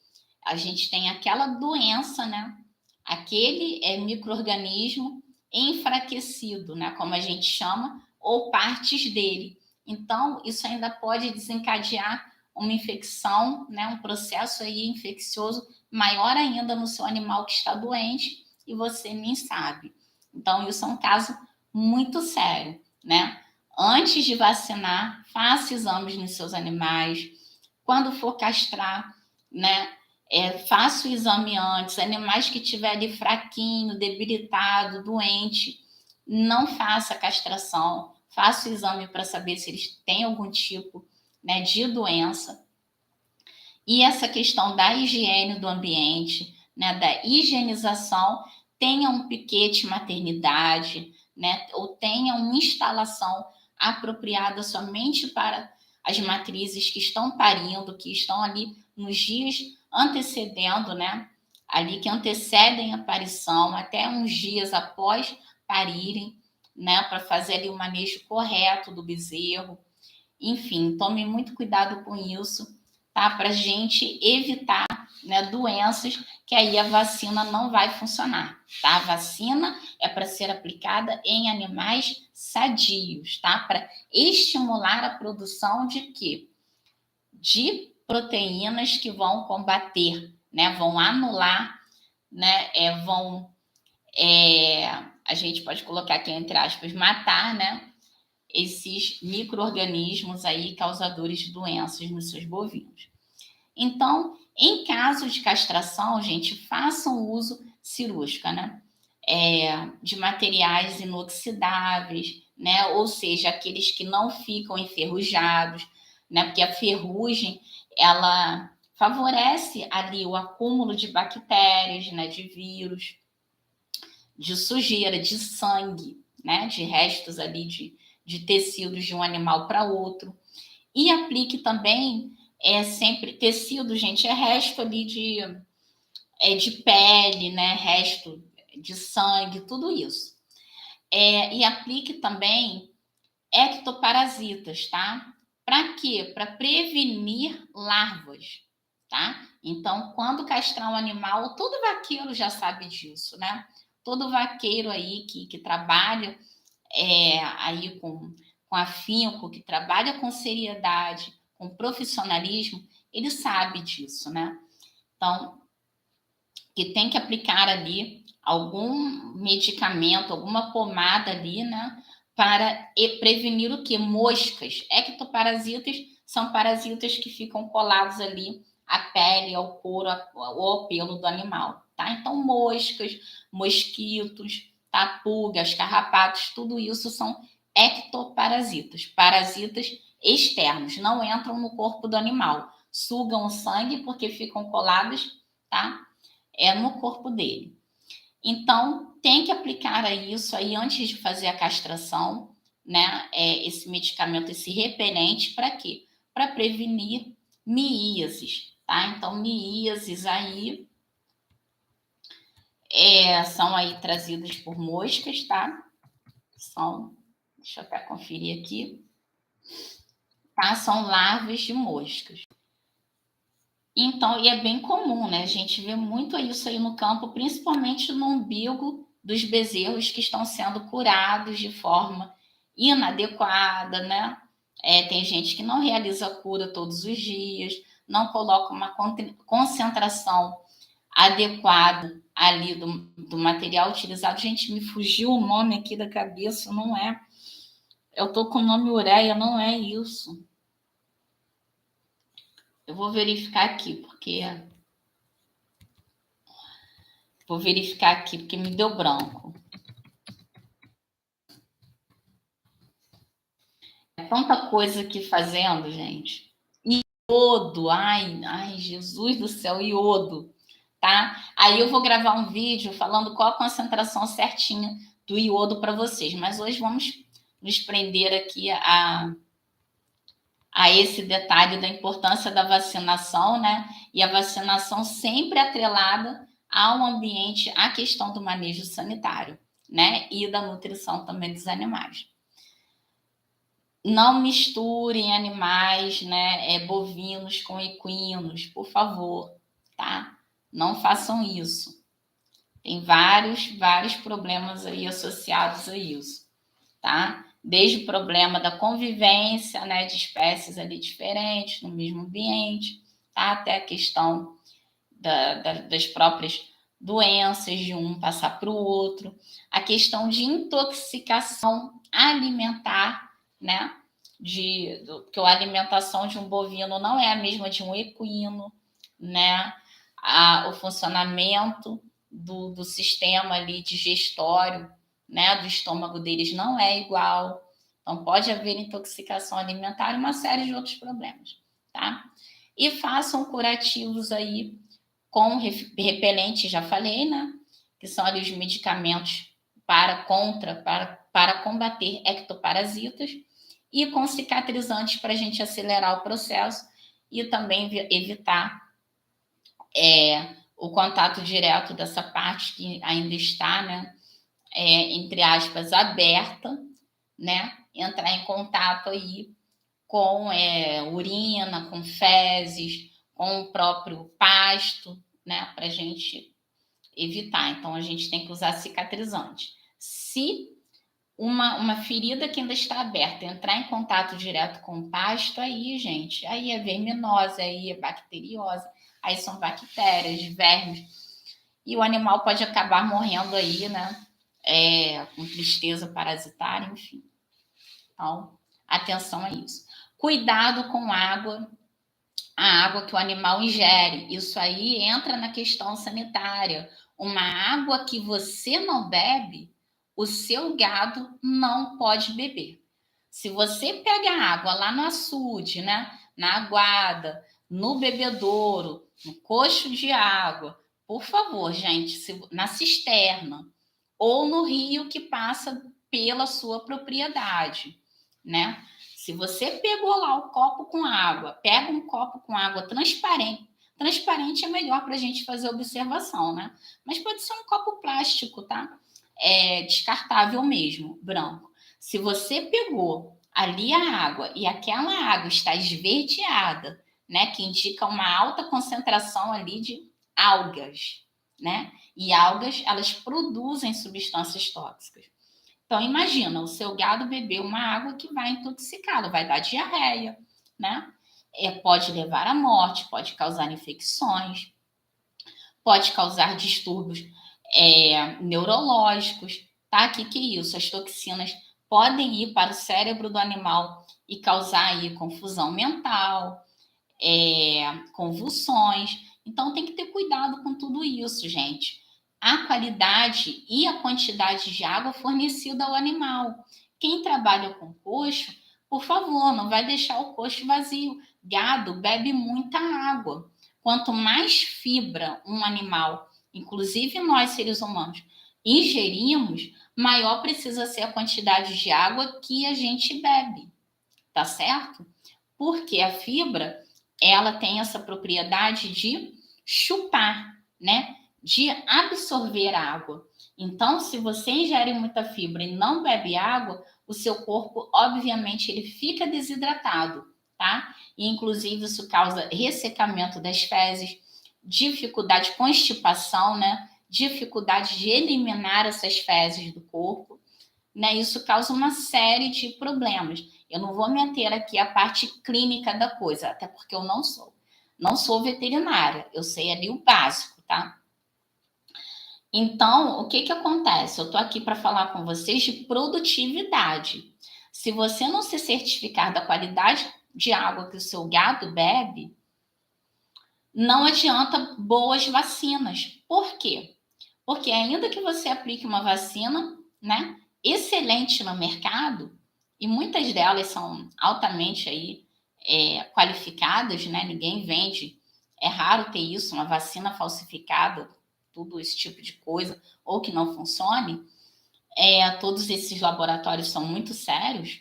A gente tem aquela doença, né? Aquele micro-organismo enfraquecido, né? Como a gente chama, ou partes dele. Então, isso ainda pode desencadear uma infecção, né? Um processo aí infeccioso maior ainda no seu animal que está doente e você nem sabe. Então, isso é um caso muito sério, né? Antes de vacinar, faça exames nos seus animais. Quando for castrar, né? Faça o exame antes. Animais que tiverem fraquinho, debilitado, doente, não faça a castração. Faça o exame para saber se eles têm algum tipo, né, de doença. E essa questão da higiene do ambiente, né, da higienização, tenha um piquete maternidade, né, ou tenha uma instalação apropriada somente para as matrizes que estão parindo, que estão ali nos dias antecedendo, né, ali que antecedem a parição, até uns dias após parirem, né, para fazer ali o manejo correto do bezerro. Enfim, tome muito cuidado com isso, tá? Para a gente evitar, né, doenças que aí a vacina não vai funcionar, tá? A vacina é para ser aplicada em animais sadios, tá? Para estimular a produção de quê? De proteínas que vão combater, né? Vão anular, né? A gente pode colocar aqui entre aspas, matar, né? Esses micro-organismos aí causadores de doenças nos seus bovinos. Então, em caso de castração, gente, façam uso cirúrgico, né? De materiais inoxidáveis, né? Ou seja, aqueles que não ficam enferrujados, né? Porque a ferrugem, ela favorece ali o acúmulo de bactérias, né? De vírus, de sujeira, de sangue, né? De restos ali de tecidos de um animal para outro. E aplique também sempre tecido, gente, resto ali de pele, né? Resto de sangue, tudo isso. E aplique também ectoparasitas, tá? Para quê? Para prevenir larvas, tá? Então, quando castrar um animal, todo vaqueiro já sabe disso, né? Todo vaqueiro aí que trabalha aí com afinco, que trabalha com seriedade, com profissionalismo, ele sabe disso, né? Então, que tem que aplicar ali algum medicamento, alguma pomada ali, né? Para prevenir o que? Moscas. Ectoparasitas são parasitas que ficam colados ali à pele, ao couro ou ao pelo do animal, tá? Então, moscas, mosquitos, tá? Pulgas, carrapatos, tudo isso são ectoparasitas, parasitas externos, não entram no corpo do animal, sugam o sangue porque ficam colados, tá? No corpo dele. Então, tem que aplicar isso aí antes de fazer a castração, né? Esse medicamento, esse repelente, para quê? Para prevenir miíases, tá? Então, miíases aí são aí trazidas por moscas, tá? Deixa eu até conferir aqui, tá? São larvas de moscas. Então, e é bem comum, né? A gente vê muito isso aí no campo, principalmente no umbigo dos bezerros que estão sendo curados de forma inadequada, né? Tem gente que não realiza a cura todos os dias, não coloca uma concentração adequado ali do material utilizado. Gente, me fugiu o nome aqui da cabeça, não é? Eu tô com o nome ureia, não é isso. Eu vou verificar aqui, porque... Vou verificar aqui, porque me deu branco. É tanta coisa aqui fazendo, gente. Iodo, ai, Jesus do céu, iodo, tá? Aí eu vou gravar um vídeo falando qual a concentração certinha do iodo para vocês, mas hoje vamos nos prender aqui a esse detalhe da importância da vacinação, né? E a vacinação sempre atrelada ao ambiente, à questão do manejo sanitário, né? E da nutrição também dos animais. Não misturem animais, né? Bovinos com equinos, por favor, tá? Não façam isso. Tem vários problemas aí associados a isso, tá? Desde o problema da convivência, né, de espécies ali diferentes no mesmo ambiente, tá? Até a questão das próprias doenças, de um passar para o outro, a questão de intoxicação alimentar, né? Porque a alimentação de um bovino não é a mesma de um equino, né? O funcionamento do sistema ali digestório, né, do estômago deles não é igual. Então, pode haver intoxicação alimentar e uma série de outros problemas, tá? E façam curativos aí com repelente, já falei, né? Que são ali os medicamentos para combater ectoparasitas e com cicatrizantes para a gente acelerar o processo e também evitar o contato direto dessa parte que ainda está, né? Entre aspas, aberta, né? Entrar em contato aí com urina, com fezes, com o próprio pasto, né? Para a gente evitar. Então, a gente tem que usar cicatrizante. Se uma ferida que ainda está aberta entrar em contato direto com o pasto, aí, gente, aí é verminose, aí é bacteriose, aí são bactérias, vermes, e o animal pode acabar morrendo aí, né? Com tristeza parasitária, enfim. Então, atenção a isso. Cuidado com água, a água que o animal ingere. Isso aí entra na questão sanitária. Uma água que você não bebe, o seu gado não pode beber. Se você pega água lá no açude, né, na aguada, no bebedouro, no coxo de água, por favor, gente, na cisterna ou no rio que passa pela sua propriedade, né? Se você pegou lá o copo com água, pega um copo com água transparente. Transparente é melhor para a gente fazer observação, né? Mas pode ser um copo plástico, tá? Descartável mesmo, branco. Se você pegou ali a água e aquela água está esverdeada, né? Que indica uma alta concentração ali de algas, né? E algas, elas produzem substâncias tóxicas. Então, imagina, o seu gado beber uma água que vai intoxicá-lo, vai dar diarreia, né? Pode levar à morte, pode causar infecções, pode causar distúrbios neurológicos, tá? Que é isso? As toxinas podem ir para o cérebro do animal e causar aí confusão mental, convulsões. Então, tem que ter cuidado com tudo isso, gente. A qualidade e a quantidade de água fornecida ao animal. Quem trabalha com coxo, por favor, não vai deixar o coxo vazio. Gado bebe muita água. Quanto mais fibra um animal, inclusive nós seres humanos, ingerimos, maior precisa ser a quantidade de água que a gente bebe, tá certo? Porque a fibra, ela tem essa propriedade de chupar, né? De absorver água. Então, se você ingere muita fibra e não bebe água, o seu corpo, obviamente, ele fica desidratado, tá? E, inclusive, isso causa ressecamento das fezes, dificuldade, constipação, né? Dificuldade de eliminar essas fezes do corpo, né? Isso causa uma série de problemas. Eu não vou meter aqui a parte clínica da coisa, até porque eu não sou. Não sou veterinária, eu sei ali o básico, tá? Então, o que que acontece? Eu estou aqui para falar com vocês de produtividade. Se você não se certificar da qualidade de água que o seu gado bebe, não adianta boas vacinas. Por quê? Porque ainda que você aplique uma vacina, né, excelente no mercado, e muitas delas são altamente aí qualificadas, né? Ninguém vende. É raro ter isso, uma vacina falsificada, tudo esse tipo de coisa, ou que não funcione. Todos esses laboratórios são muito sérios.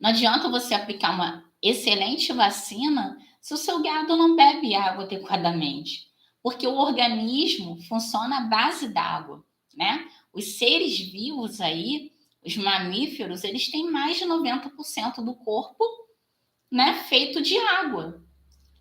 Não adianta você aplicar uma excelente vacina se o seu gado não bebe água adequadamente, porque o organismo funciona à base d'água, né? Os seres vivos aí, os mamíferos, eles têm mais de 90% do corpo, né, feito de água.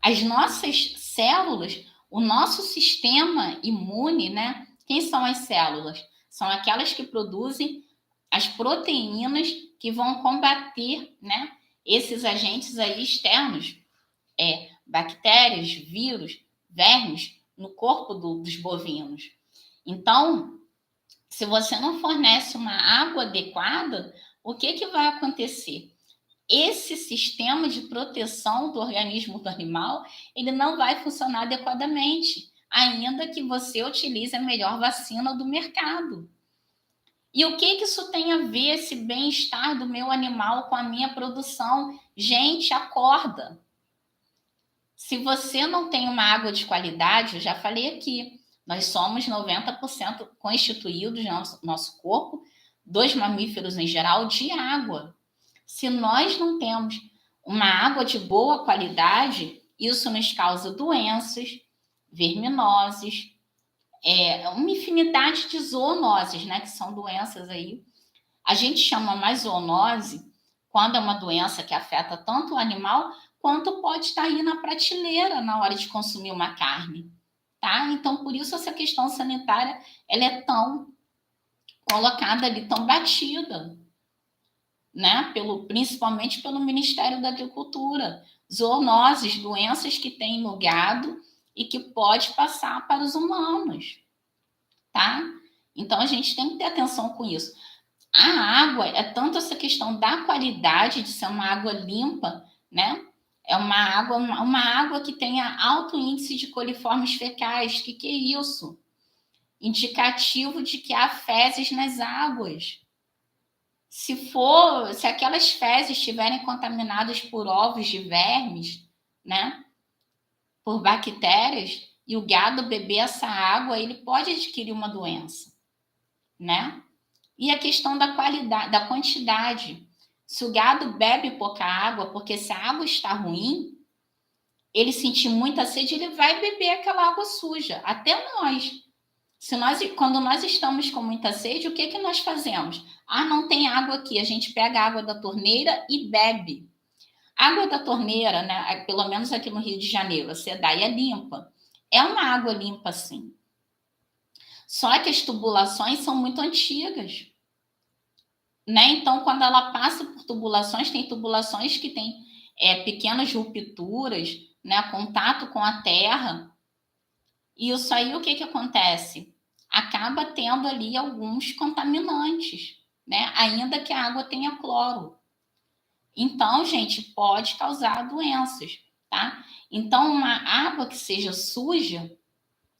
As nossas células, o nosso sistema imune, né? Quem são as células? São aquelas que produzem as proteínas que vão combater, né, esses agentes aí externos, bactérias, vírus, vermes no corpo dos bovinos. Então, se você não fornece uma água adequada, o que que vai acontecer? Esse sistema de proteção do organismo do animal, ele não vai funcionar adequadamente, ainda que você utilize a melhor vacina do mercado. E o que isso tem a ver, esse bem-estar do meu animal com a minha produção? Gente, acorda. Se você não tem uma água de qualidade, eu já falei aqui, nós somos 90% constituídos no nosso corpo, dos mamíferos em geral, de água. Se nós não temos uma água de boa qualidade, isso nos causa doenças, verminoses, uma infinidade de zoonoses, né? Que são doenças aí. A gente chama mais zoonose quando é uma doença que afeta tanto o animal quanto pode estar aí na prateleira na hora de consumir uma carne, tá? Então, por isso essa questão sanitária, ela é tão colocada ali, tão batida, né? Principalmente pelo Ministério da Agricultura. Zoonoses, doenças que tem no gado e que pode passar para os humanos, tá? Então, a gente tem que ter atenção com isso. A água é tanto essa questão da qualidade de ser uma água limpa, né? É uma água que tenha alto índice de coliformes fecais. Que é isso? Indicativo de que há fezes nas águas. Se aquelas fezes estiverem contaminadas por ovos de vermes, né? Por bactérias, e o gado beber essa água, ele pode adquirir uma doença, né? E a questão da qualidade, da quantidade. Se o gado bebe pouca água, porque se a água está ruim, ele sentir muita sede, ele vai beber aquela água suja. Até nós. Quando nós estamos com muita sede, o que que nós fazemos? Ah, não tem água aqui. A gente pega a água da torneira e bebe. Água da torneira, né? Pelo menos aqui no Rio de Janeiro, a SEDAI é limpa. É uma água limpa, sim. Só que as tubulações são muito antigas. Né? Então, quando ela passa por tubulações, tem tubulações que têm pequenas rupturas, né? Contato com a terra. E isso aí, o que que acontece? Acaba tendo ali alguns contaminantes, né? Ainda que a água tenha cloro. Então, gente, pode causar doenças, tá? Então, uma água que seja suja,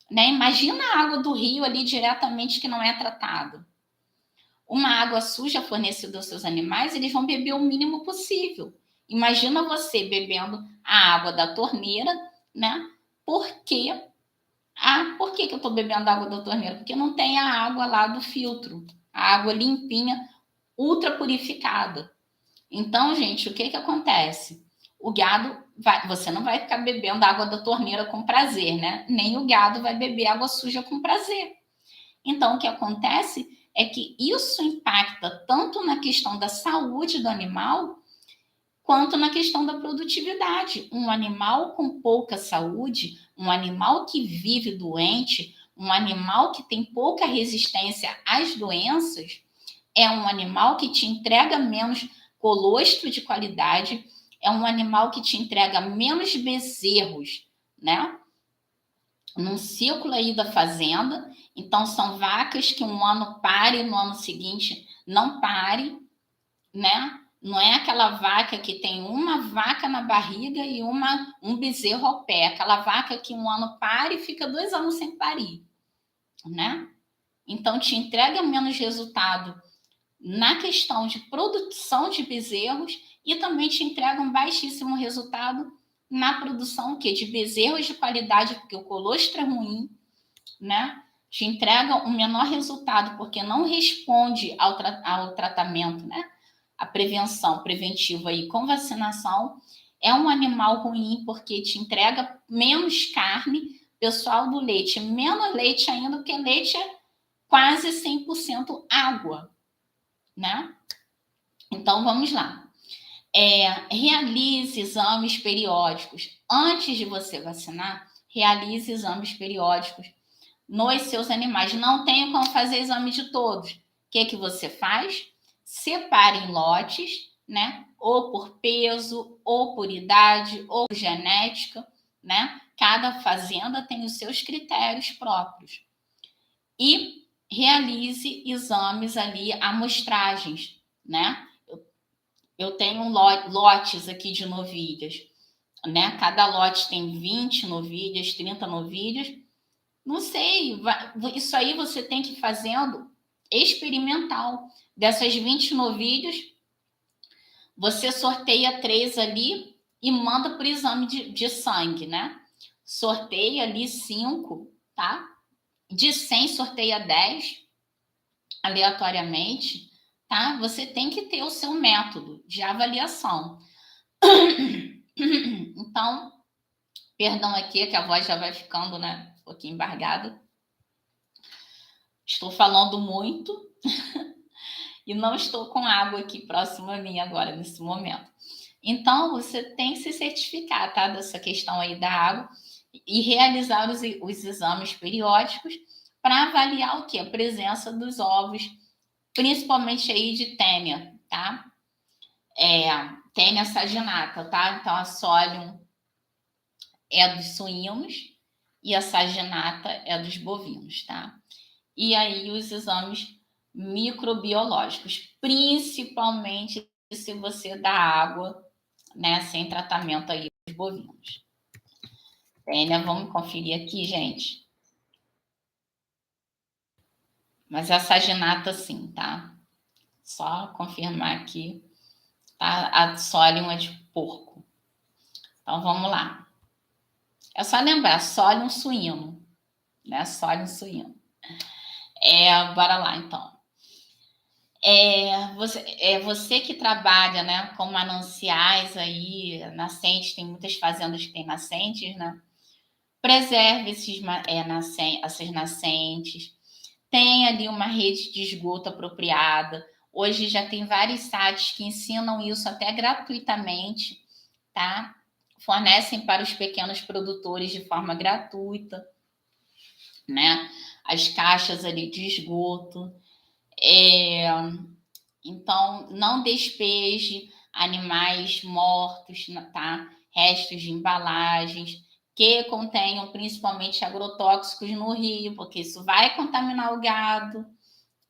né? Imagina a água do rio ali diretamente que não é tratada. Uma água suja fornecida aos seus animais, eles vão beber o mínimo possível. Imagina você bebendo a água da torneira, né? Por quê? Por que eu estou bebendo água da torneira? Porque não tem a água lá do filtro, a água limpinha, ultra purificada. Então, gente, o que acontece? O gado você não vai ficar bebendo água da torneira com prazer, né? Nem o gado vai beber água suja com prazer. Então, o que acontece é que isso impacta tanto na questão da saúde do animal, quanto na questão da produtividade. Um animal com pouca saúde, um animal que vive doente, um animal que tem pouca resistência às doenças, é um animal que te entrega menos colostro de qualidade, é um animal que te entrega menos bezerros, né? num ciclo aí da fazenda. Então, são vacas que um ano pare, no ano seguinte não pare, né? Não é aquela vaca que tem uma vaca na barriga e um bezerro ao pé. Aquela vaca que um ano pare e fica 2 anos sem parir, né? Então, te entrega menos resultado na questão de produção de bezerros e também te entrega um baixíssimo resultado na produção de bezerros de qualidade, porque o colostro é ruim, né? Te entrega um menor resultado, porque não responde ao tratamento, né? A prevenção preventiva aí com vacinação. É um animal ruim, porque te entrega menos carne. Pessoal do leite, menos leite ainda, porque leite é quase 100% água, né? Então, vamos lá. Realize exames periódicos. Antes de você vacinar, realize exames periódicos nos seus animais. Não tenho como fazer exame de todos. O que você faz? Separe em lotes, né? Ou por peso, ou por idade, ou por genética, né? Cada fazenda tem os seus critérios próprios. E realize exames ali, amostragens, né? Eu tenho lotes aqui de novilhas, né? Cada lote tem 20 novilhas, 30 novilhas. Não sei, isso aí você tem que ir fazendo experimental. Dessas 20 novilhas, você sorteia 3 ali e manda para o exame de sangue, né? Sorteia ali 5, tá? De 100, sorteia 10 aleatoriamente, tá? Você tem que ter o seu método de avaliação. Então, perdão aqui, que a voz já vai ficando, né, um pouquinho embargada. Estou falando muito e não estou com água aqui próximo a mim agora, nesse momento. Então, você tem que se certificar, tá, dessa questão aí da água e realizar os exames periódicos para avaliar o que? A presença dos ovos, principalmente aí de tênia, tá? Tênia saginata, tá? Então, a Solium é dos suínos e a saginata é dos bovinos, tá? E aí os exames microbiológicos, principalmente se você dá água, né, sem tratamento aí dos bovinos. Tênia, vamos conferir aqui, gente. Mas a saginata sim, tá? Só confirmar aqui. Tá? A Solium é de porco. Então vamos lá. É só lembrar, Solium suíno, né? Solium suíno. Bora lá, então. Você que trabalha, né, com mananciais aí, nascentes, tem muitas fazendas que têm nascentes, né? Preserve essas nascentes. Tem ali uma rede de esgoto apropriada. Hoje já tem vários sites que ensinam isso até gratuitamente, tá? Fornecem para os pequenos produtores de forma gratuita, né? As caixas ali de esgoto. Então, não despeje animais mortos, tá? Restos de embalagens que contenham principalmente agrotóxicos no rio, porque isso vai contaminar o gado,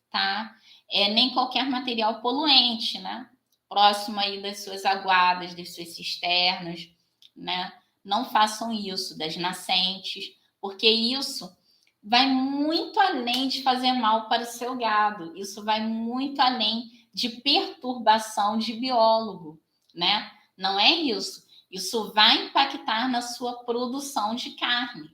tá? Nem qualquer material poluente, né? Próximo aí das suas aguadas, das suas cisternas, né? Não façam isso, das nascentes, porque isso vai muito além de fazer mal para o seu gado. Isso vai muito além de perturbação de biólogo, né? Não é isso. Isso vai impactar na sua produção de carne,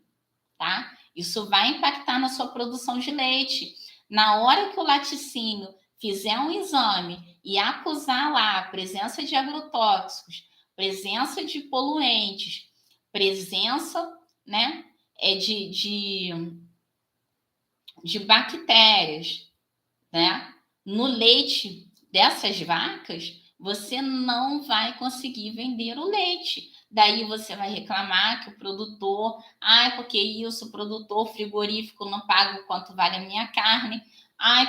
tá? Isso vai impactar na sua produção de leite. Na hora que o laticínio fizer um exame e acusar lá a presença de agrotóxicos, presença de poluentes, presença, né, de bactérias, né, no leite dessas vacas, você não vai conseguir vender o leite. Daí você vai reclamar que o produtor, porque isso, o produtor frigorífico não paga o quanto vale a minha carne,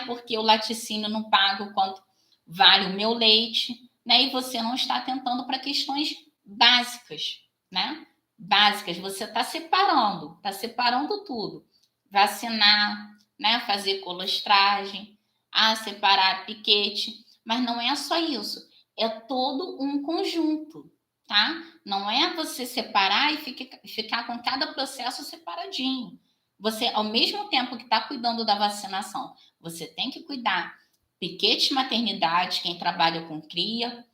porque o laticínio não paga o quanto vale o meu leite, né? E você não está atentando para questões básicas, né? básicas, você está separando tudo. Vacinar, né? Fazer colostragem, separar piquete, mas não é só isso, é todo um conjunto, tá? Não é você separar e ficar com cada processo separadinho. Você, ao mesmo tempo que está cuidando da vacinação, você tem que cuidar piquete maternidade, quem trabalha com cria,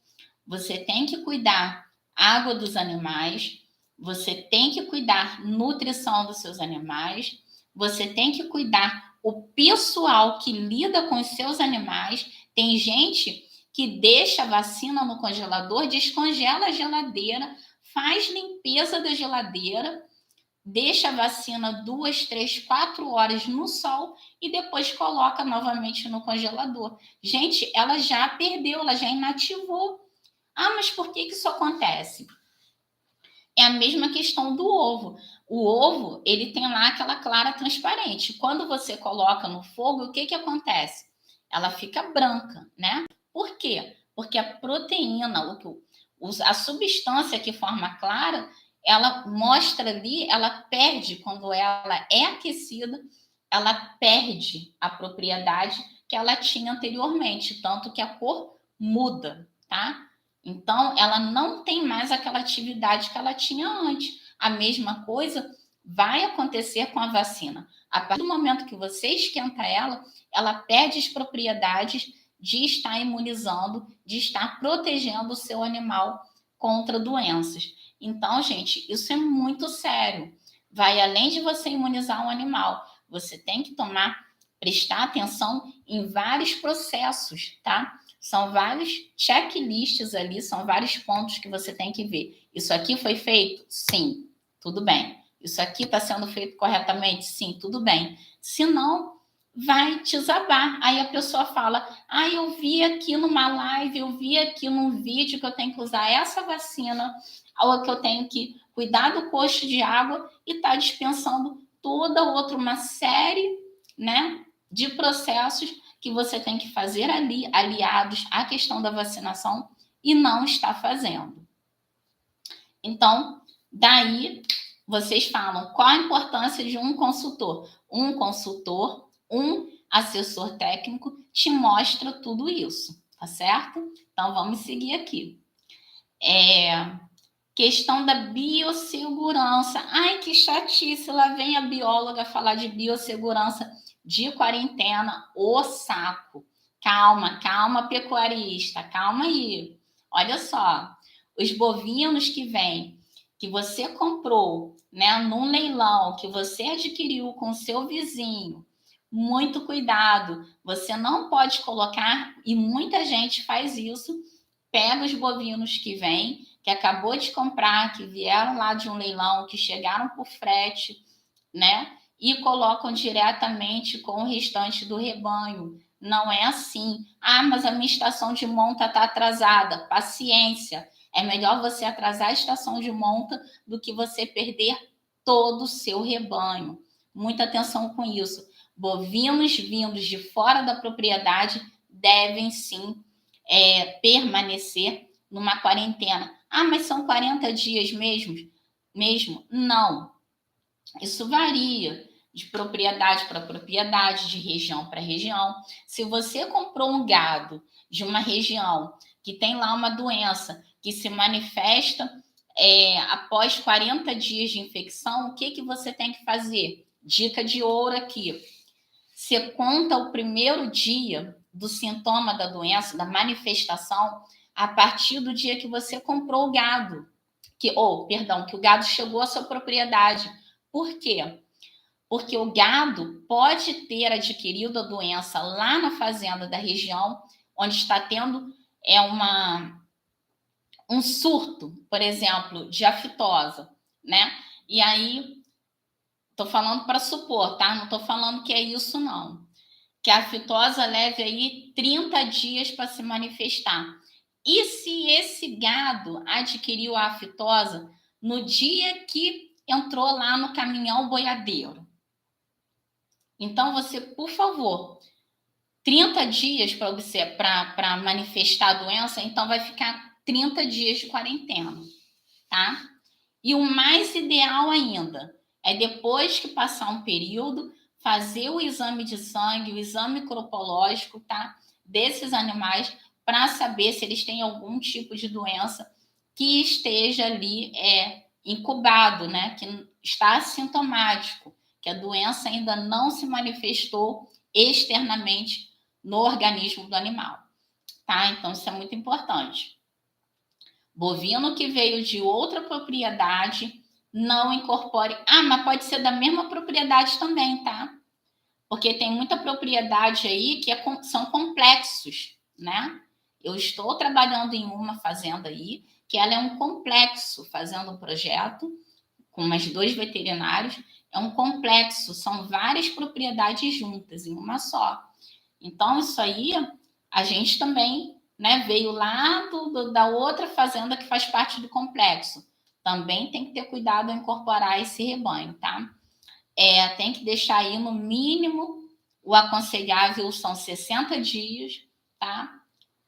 você tem que cuidar água dos animais, você tem que cuidar nutrição dos seus animais, você tem que cuidar o pessoal que lida com os seus animais. Tem gente que deixa a vacina no congelador, descongela a geladeira, faz limpeza da geladeira, deixa a vacina 2, 3, 4 horas no sol e depois coloca novamente no congelador. Gente, ela já perdeu, ela já inativou. Mas por que isso acontece? É a mesma questão do ovo. O ovo, ele tem lá aquela clara transparente. Quando você coloca no fogo, o que acontece? Ela fica branca, né? Por quê? Porque a proteína, a substância que forma a clara, ela mostra ali, ela perde, quando ela é aquecida, ela perde a propriedade que ela tinha anteriormente, tanto que a cor muda, tá? Então, ela não tem mais aquela atividade que ela tinha antes. A mesma coisa vai acontecer com a vacina. A partir do momento que você esquenta ela perde as propriedades de estar imunizando, de estar protegendo o seu animal contra doenças. Então, gente, isso é muito sério. Vai além de você imunizar um animal, você tem que prestar atenção em vários processos, tá? São vários checklists ali, são vários pontos que você tem que ver. Isso aqui foi feito? Sim, tudo bem. Isso aqui está sendo feito corretamente? Sim, tudo bem. Se não, vai te desabar. Aí a pessoa fala, eu vi aqui numa live, eu vi aqui num vídeo que eu tenho que usar essa vacina, ou que eu tenho que cuidar do coxo de água e está dispensando toda outra, uma série, né, de processos que você tem que fazer ali, aliados à questão da vacinação, e não está fazendo. Então, daí vocês falam qual a importância de um consultor. Um consultor, um assessor técnico te mostra tudo isso, tá certo? Então, vamos seguir aqui. Questão da biossegurança. Ai, que chatice, lá vem a bióloga falar de biossegurança de quarentena, o saco. Calma, pecuarista, calma aí. Olha só, os bovinos que você comprou, né, num leilão, que você adquiriu com seu vizinho, muito cuidado. Você não pode colocar, e muita gente faz isso, pega os bovinos que acabou de comprar, que vieram lá de um leilão, que chegaram por frete, né? E colocam diretamente com o restante do rebanho. Não é assim. Mas a minha estação de monta está atrasada. Paciência. É melhor você atrasar a estação de monta do que você perder todo o seu rebanho. Muita atenção com isso. Bovinos vindos de fora da propriedade devem sim permanecer numa quarentena. Mas são 40 dias mesmo? Não. Isso varia de propriedade para propriedade, de região para região. Se você comprou um gado de uma região que tem lá uma doença que se manifesta após 40 dias de infecção, o que você tem que fazer? Dica de ouro aqui. Você conta o primeiro dia do sintoma da doença, da manifestação, a partir do dia que você comprou o gado. Que o gado chegou à sua propriedade. Por quê? Porque o gado pode ter adquirido a doença lá na fazenda da região, onde está tendo um surto, por exemplo, de aftosa, né? E aí, estou falando para supor, tá? Não estou falando que é isso, não. Que a aftosa leve aí 30 dias para se manifestar. E se esse gado adquiriu a aftosa no dia que entrou lá no caminhão boiadeiro? Então, você, por favor, 30 dias para manifestar a doença, então vai ficar 30 dias de quarentena, tá? E o mais ideal ainda é, depois que passar um período, fazer o exame de sangue, o exame cropológico, tá? Desses animais, para saber se eles têm algum tipo de doença que esteja ali incubado, né? Que está assintomático, que a doença ainda não se manifestou externamente no organismo do animal, tá? Então, isso é muito importante. Bovino que veio de outra propriedade, não incorpore. Ah, mas pode ser da mesma propriedade também, tá? Porque tem muita propriedade aí que são complexos, né? Eu estou trabalhando em uma fazenda aí, que ela é um complexo, fazendo um projeto com mais 2 veterinários, é um complexo, são várias propriedades juntas em uma só. Então, isso aí, a gente também, né, veio lá da outra fazenda que faz parte do complexo. Também tem que ter cuidado ao incorporar esse rebanho, tá? Tem que deixar aí no mínimo, o aconselhável são 60 dias, tá?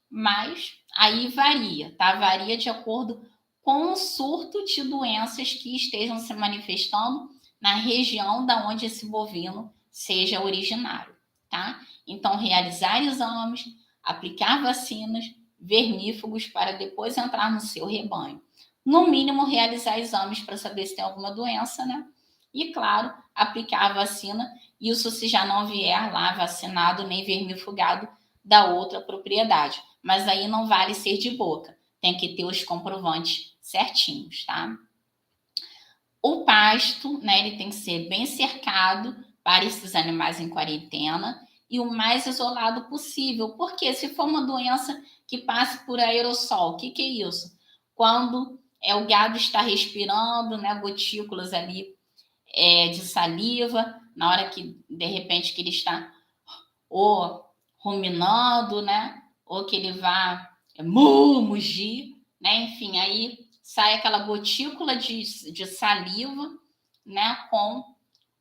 Mas aí varia, tá? Varia de acordo com o surto de doenças que estejam se manifestando na região da onde esse bovino seja originário, tá? Então, realizar exames, aplicar vacinas, vermífugos para depois entrar no seu rebanho. No mínimo, realizar exames para saber se tem alguma doença, né? E, claro, aplicar a vacina, isso se já não vier lá vacinado nem vermifugado da outra propriedade. Mas aí não vale ser de boca, tem que ter os comprovantes certinhos, tá? O pasto, né, ele tem que ser bem cercado para esses animais em quarentena e o mais isolado possível, porque se for uma doença que passe por aerossol, o que é isso? Quando o gado está respirando, né, gotículas ali de saliva, na hora que, de repente, que ele está ou ruminando, né, ou que ele vá mugir, né, enfim, aí sai aquela gotícula de saliva, né, com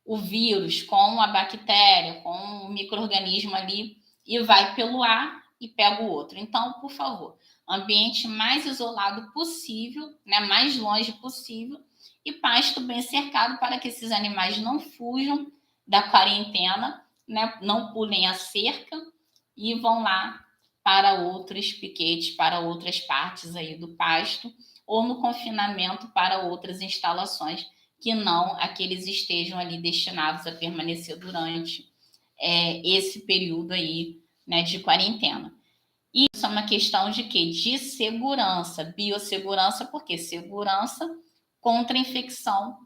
o vírus, com a bactéria, com o micro-organismo ali, e vai pelo ar e pega o outro. Então, por favor, ambiente mais isolado possível, né, mais longe possível, e pasto bem cercado para que esses animais não fujam da quarentena, né, não pulem a cerca e vão lá para outros piquetes, para outras partes aí do pasto, ou no confinamento para outras instalações que não aqueles estejam ali destinados a permanecer durante esse período aí, né, de quarentena. E isso é uma questão de quê? De segurança, biossegurança, porque segurança contra a infecção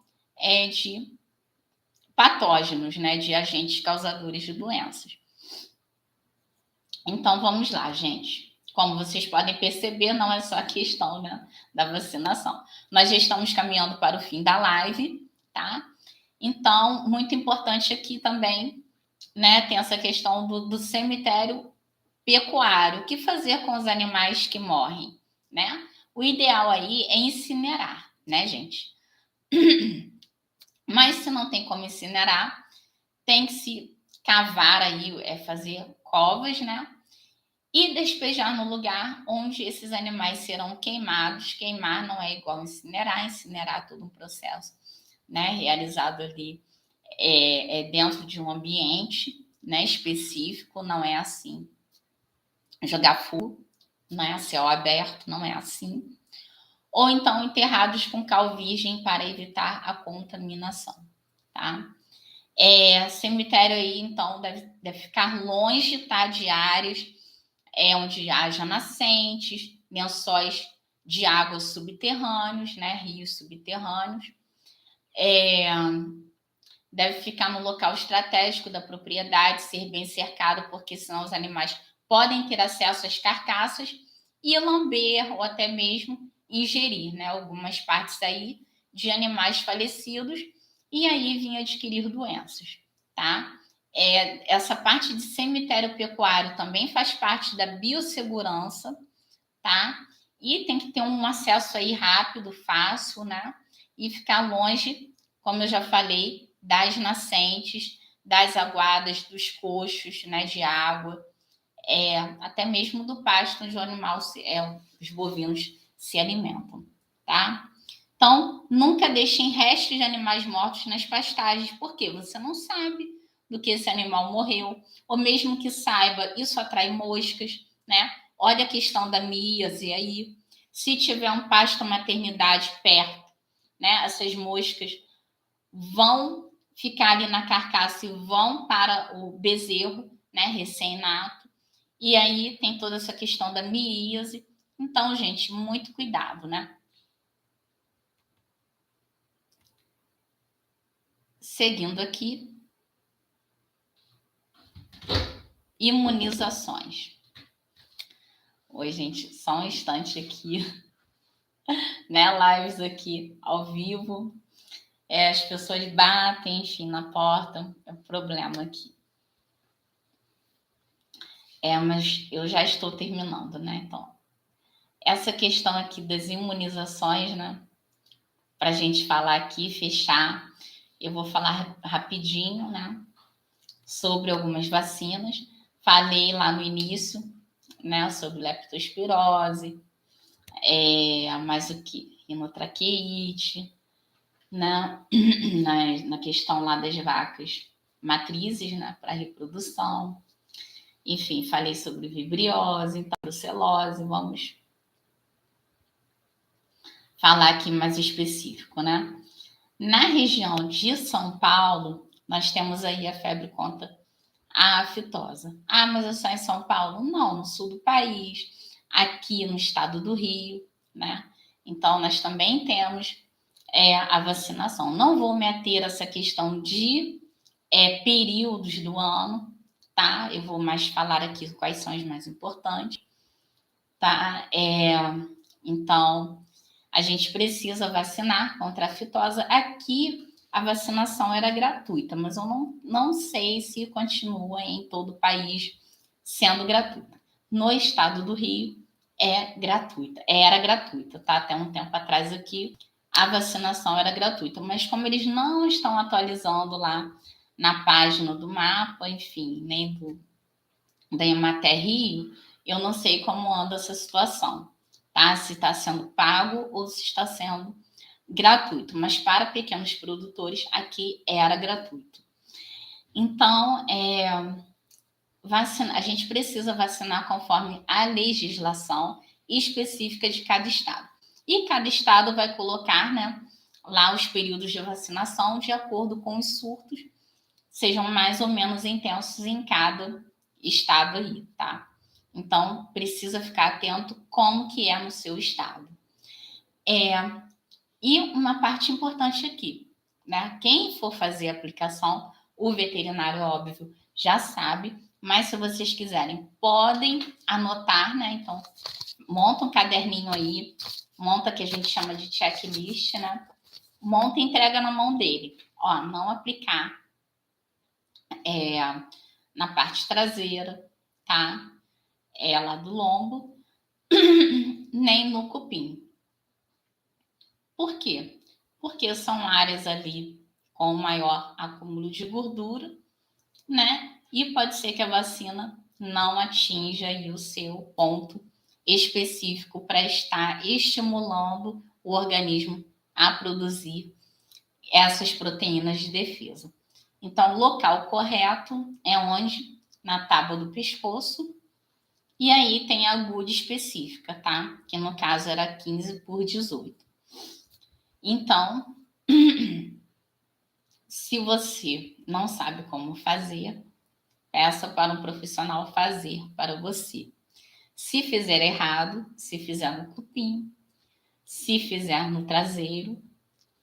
de patógenos, né, de agentes causadores de doenças. Então, vamos lá, gente. Como vocês podem perceber, não é só a questão, né, da vacinação. Nós já estamos caminhando para o fim da live, tá? Então, muito importante aqui também, né, tem essa questão do cemitério pecuário. O que fazer com os animais que morrem, né? O ideal aí é incinerar, né, gente? Mas se não tem como incinerar, tem que se cavar aí, fazer covas, né? E despejar no lugar onde esses animais serão queimados. Queimar não é igual incinerar é todo um processo, né, realizado ali dentro de um ambiente, né, específico, não é assim. Jogar fogo, não é a céu aberto, não é assim. Ou então enterrados com cal virgem para evitar a contaminação, tá? Cemitério aí, então, deve ficar longe, tá, de áreas onde haja nascentes, lençóis de águas subterrâneos, né, rios subterrâneos. Deve ficar no local estratégico da propriedade, ser bem cercado, porque senão os animais podem ter acesso às carcaças e lamber ou até mesmo ingerir, né, algumas partes aí de animais falecidos e aí vir adquirir doenças, tá? Essa parte de cemitério pecuário também faz parte da biossegurança, tá? E tem que ter um acesso aí rápido, fácil, né? E ficar longe, como eu já falei, das nascentes, das aguadas, dos coxos, né, de água, até mesmo do pasto onde o animal, os bovinos se alimentam, tá? Então, nunca deixem restos de animais mortos nas pastagens, porque você não sabe do que esse animal morreu, ou mesmo que saiba, isso atrai moscas, né? Olha a questão da míase aí. Se tiver um pasto maternidade perto, né? Essas moscas vão ficar ali na carcaça e vão para o bezerro, né? Recém-nato. E aí tem toda essa questão da míase. Então, gente, muito cuidado, né? Seguindo aqui, imunizações. Oi, gente, só um instante aqui, né? Lives aqui ao vivo. As pessoas batem, enfim, na porta. É um problema aqui. Mas eu já estou terminando, né? Então, essa questão aqui das imunizações, né? Para a gente falar aqui, fechar, eu vou falar rapidinho, né? Sobre algumas vacinas. Falei lá no início, né? Sobre leptospirose, mais o que? Rinotraqueite, né? na questão lá das vacas matrizes, né? Para reprodução. Enfim, falei sobre vibriose, então, brucelose. Vamos falar aqui mais específico, né? Na região de São Paulo, nós temos aí a febre contra a aftosa. Ah, mas é só em São Paulo? Não, no sul do país, aqui no estado do Rio, né? Então, nós também temos a vacinação. Não vou me ater a essa questão de períodos do ano, tá? Eu vou mais falar aqui quais são os mais importantes, tá? Então, a gente precisa vacinar contra a fitosa. Aqui, a vacinação era gratuita, mas eu não sei se continua em todo o país sendo gratuita. No estado do Rio, é gratuita. Era gratuita, tá? Até um tempo atrás aqui, a vacinação era gratuita. Mas como eles não estão atualizando lá na página do mapa, enfim, nem da Emater Rio, eu não sei como anda essa situação, tá? Se está sendo pago ou se está sendo gratuito, mas para pequenos produtores aqui era gratuito. Então, a gente precisa vacinar conforme a legislação específica de cada estado. E cada estado vai colocar, né, lá os períodos de vacinação de acordo com os surtos, sejam mais ou menos intensos em cada estado aí, tá? Então, precisa ficar atento como que é no seu estado. E uma parte importante aqui, né? Quem for fazer a aplicação, o veterinário, óbvio, já sabe, mas se vocês quiserem, podem anotar, né? Então, monta um caderninho aí, monta que a gente chama de checklist, né? Monta e entrega na mão dele. Ó, não aplicar na parte traseira, tá? Lá do lombo, nem no cupim. Por quê? Porque são áreas ali com maior acúmulo de gordura, né? E pode ser que a vacina não atinja aí o seu ponto específico para estar estimulando o organismo a produzir essas proteínas de defesa. Então, o local correto é onde? Na tábua do pescoço. E aí tem a agulha específica, tá? Que no caso era 15 por 18. Então, se você não sabe como fazer, peça para um profissional fazer para você. Se fizer errado, se fizer no cupim, se fizer no traseiro,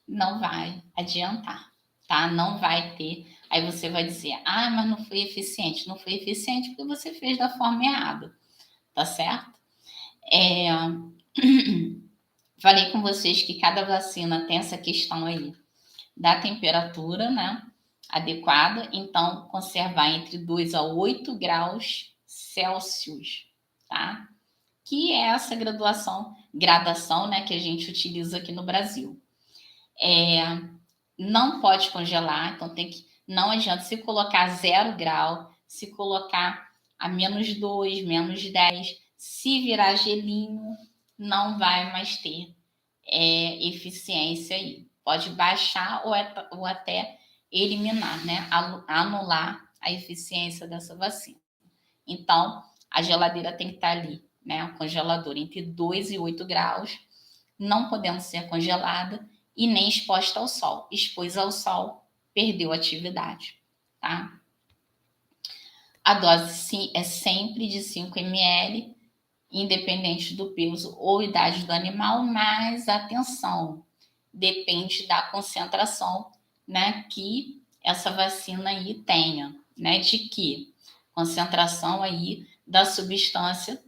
não vai adiantar, tá? Não vai ter. Aí você vai dizer, mas não foi eficiente. Não foi eficiente porque você fez da forma errada, tá certo? Falei com vocês que cada vacina tem essa questão aí da temperatura, né? Adequada, então conservar entre 2 a 8 graus Celsius, tá? Que é essa gradação, né, que a gente utiliza aqui no Brasil. Não pode congelar, então não adianta se colocar 0 grau, se colocar a -2, -10, se virar gelinho, não vai mais ter eficiência aí. Pode baixar ou até eliminar, né? Anular a eficiência dessa vacina. Então, a geladeira tem que estar ali, né? O congelador entre 2 e 8 graus, não podendo ser congelada e nem exposta ao sol. Expôs ao sol, perdeu a atividade, tá? A dose é sempre de 5 ml, independente do peso ou idade do animal, mas atenção, depende da concentração, né, que essa vacina aí tenha, né, de que concentração aí da substância,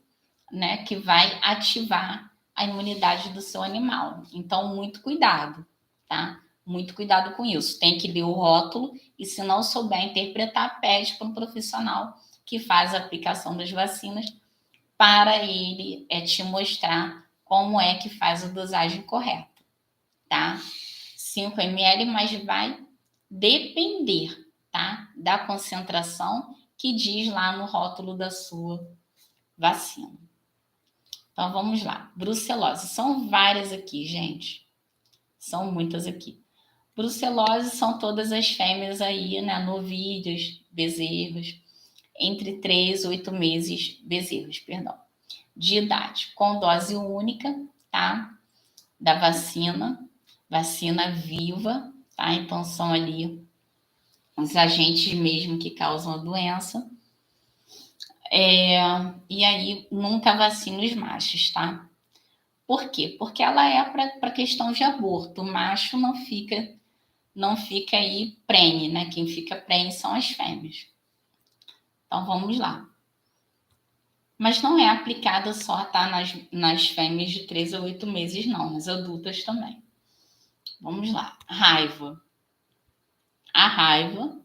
né, que vai ativar a imunidade do seu animal. Então, muito cuidado, tá? Muito cuidado com isso. Tem que ler o rótulo e, se não souber interpretar, pede para um profissional que faz a aplicação das vacinas para ele te mostrar como é que faz a dosagem correta, tá? 5 ml, mas vai depender, tá? Da concentração que diz lá no rótulo da sua vacina. Então, vamos lá. Brucelose. São várias aqui, gente. São muitas aqui. Brucelose são todas as fêmeas aí, né? Novilhas, bezerros, entre 3 e 8 meses, bezerros, perdão, de idade, com dose única, tá? Da vacina viva, tá? Então, são ali os agentes mesmo que causam a doença. E aí, nunca vacina os machos, tá? Por quê? Porque ela é para questão de aborto. O macho não fica aí prenhe, né? Quem fica prenhe são as fêmeas. Então, vamos lá. Mas não é aplicada só, tá? Nas fêmeas de 3 a 8 meses, não. Nas adultas também. Vamos lá. Raiva. A raiva,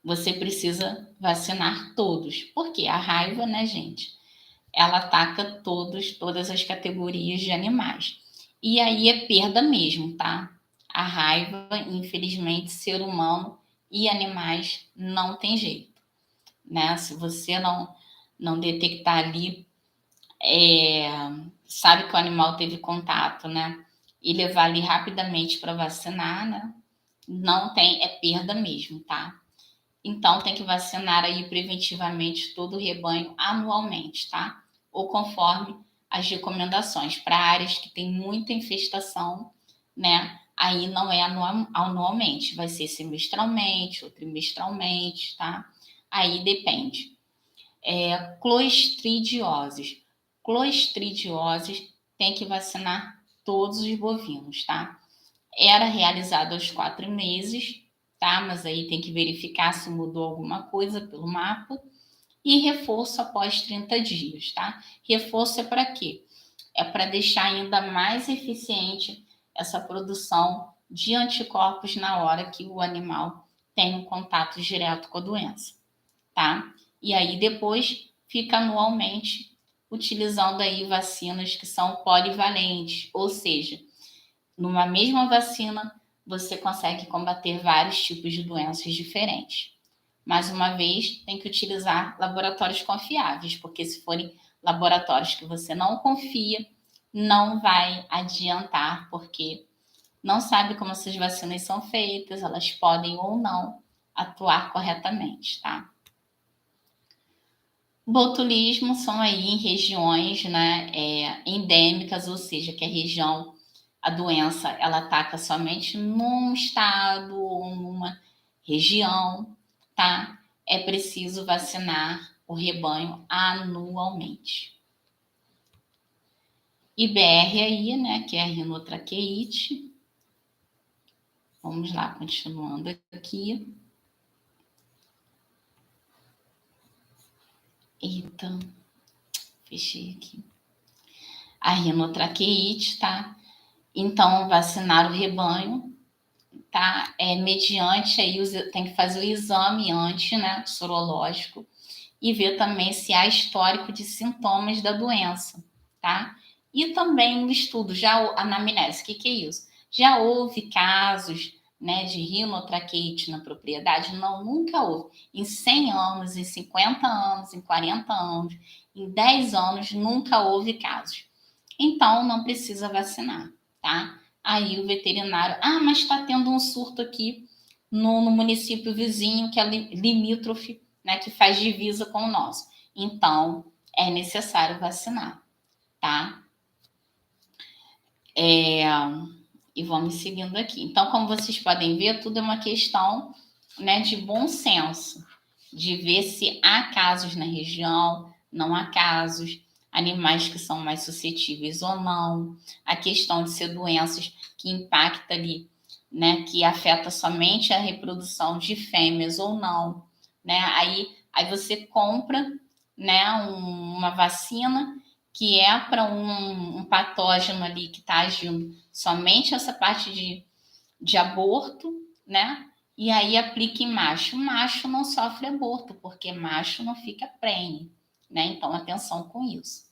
você precisa vacinar todos. Por quê? A raiva, né, gente? Ela ataca todas as categorias de animais. E aí é perda mesmo, tá? A raiva, infelizmente, ser humano e animais não tem jeito, né? Se você não detectar ali, sabe que o animal teve contato, né? E levar ali rapidamente para vacinar, né? Não tem, é perda mesmo, tá? Então, tem que vacinar aí preventivamente todo o rebanho anualmente, tá? Ou conforme as recomendações. Para áreas que tem muita infestação, né? Aí não é anualmente, vai ser semestralmente ou trimestralmente, tá? Aí depende. Clostridioses. Clostridioses tem que vacinar todos os bovinos, tá? Era realizado aos 4 meses, tá? Mas aí tem que verificar se mudou alguma coisa pelo mapa. E reforço após 30 dias, tá? Reforço é para quê? É para deixar ainda mais eficiente essa produção de anticorpos na hora que o animal tem um contato direto com a doença, tá? E aí depois fica anualmente utilizando aí vacinas que são polivalentes, ou seja, numa mesma vacina, você consegue combater vários tipos de doenças diferentes. Mais uma vez, tem que utilizar laboratórios confiáveis, porque se forem laboratórios que você não confia, não vai adiantar, porque não sabe como essas vacinas são feitas, elas podem ou não atuar corretamente, tá? Botulismo são aí em regiões, né, endêmicas, ou seja, que a doença ela ataca somente num estado ou numa região, tá? É preciso vacinar o rebanho anualmente. IBR aí, né, que é a rinotraqueite. Vamos lá, continuando aqui. Eita, fechei aqui. A rinotraqueite, tá? Então, vacinar o rebanho, tá? Mediante aí, tem que fazer o exame antes, né, sorológico, e ver também se há histórico de sintomas da doença, tá? E também o estudo, a anamnese, o que é isso? Já houve casos, né, de rinotraqueite na propriedade? Não, nunca houve. Em 100 anos, em 50 anos, em 40 anos, em 10 anos, nunca houve casos. então não precisa vacinar, tá? Aí o veterinário, mas está tendo um surto aqui no município vizinho, que é limítrofe, né, que faz divisa com o nosso. Então, é necessário vacinar, tá? E vamos seguindo aqui. Então, como vocês podem ver, tudo é uma questão, né, de bom senso, de ver se há casos na região, não há casos, animais que são mais suscetíveis ou não, a questão de ser doenças que impactam ali, né, que afeta somente a reprodução de fêmeas ou não, né? Aí você compra, né, uma vacina que é para um patógeno ali que está agindo somente essa parte de aborto, né? E aí aplica em macho. Macho não sofre aborto, porque macho não fica prenhe, né? Então, atenção com isso.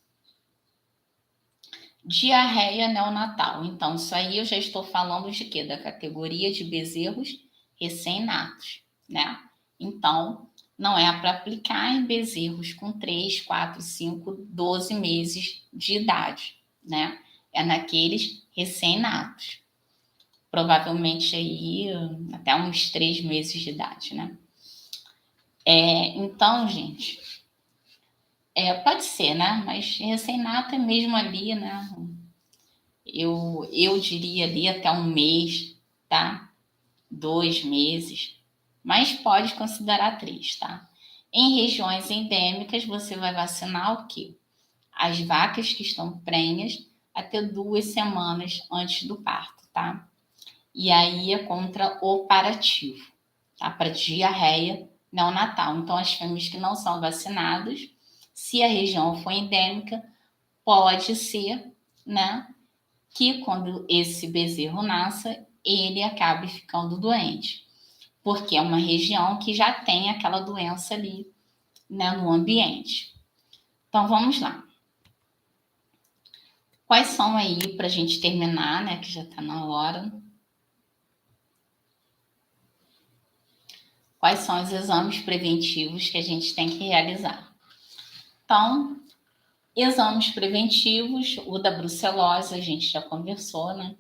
Diarreia neonatal. Então, isso aí eu já estou falando de quê? Da categoria de bezerros recém-natos, né? Então, não é para aplicar em bezerros com 3, 4, 5, 12 meses de idade, né? É naqueles recém-natos. Provavelmente aí até uns 3 meses de idade, né? Então, gente, pode ser, né? Mas recém-nato é mesmo ali, né? Eu diria ali até um mês, tá? 2 meses, mas pode considerar 3, tá? Em regiões endêmicas, você vai vacinar o quê? As vacas que estão prenhas até 2 semanas antes do parto, tá? E aí é contra o parativo, tá? Para diarreia neonatal. Então, as fêmeas que não são vacinadas, se a região for endêmica, pode ser, né, que quando esse bezerro nasça, ele acabe ficando doente, porque é uma região que já tem aquela doença ali, né, no ambiente. Então, vamos lá. Quais são aí, para a gente terminar, né, que já está na hora. Quais são os exames preventivos que a gente tem que realizar? Então, exames preventivos, o da brucelose, a gente já conversou, né?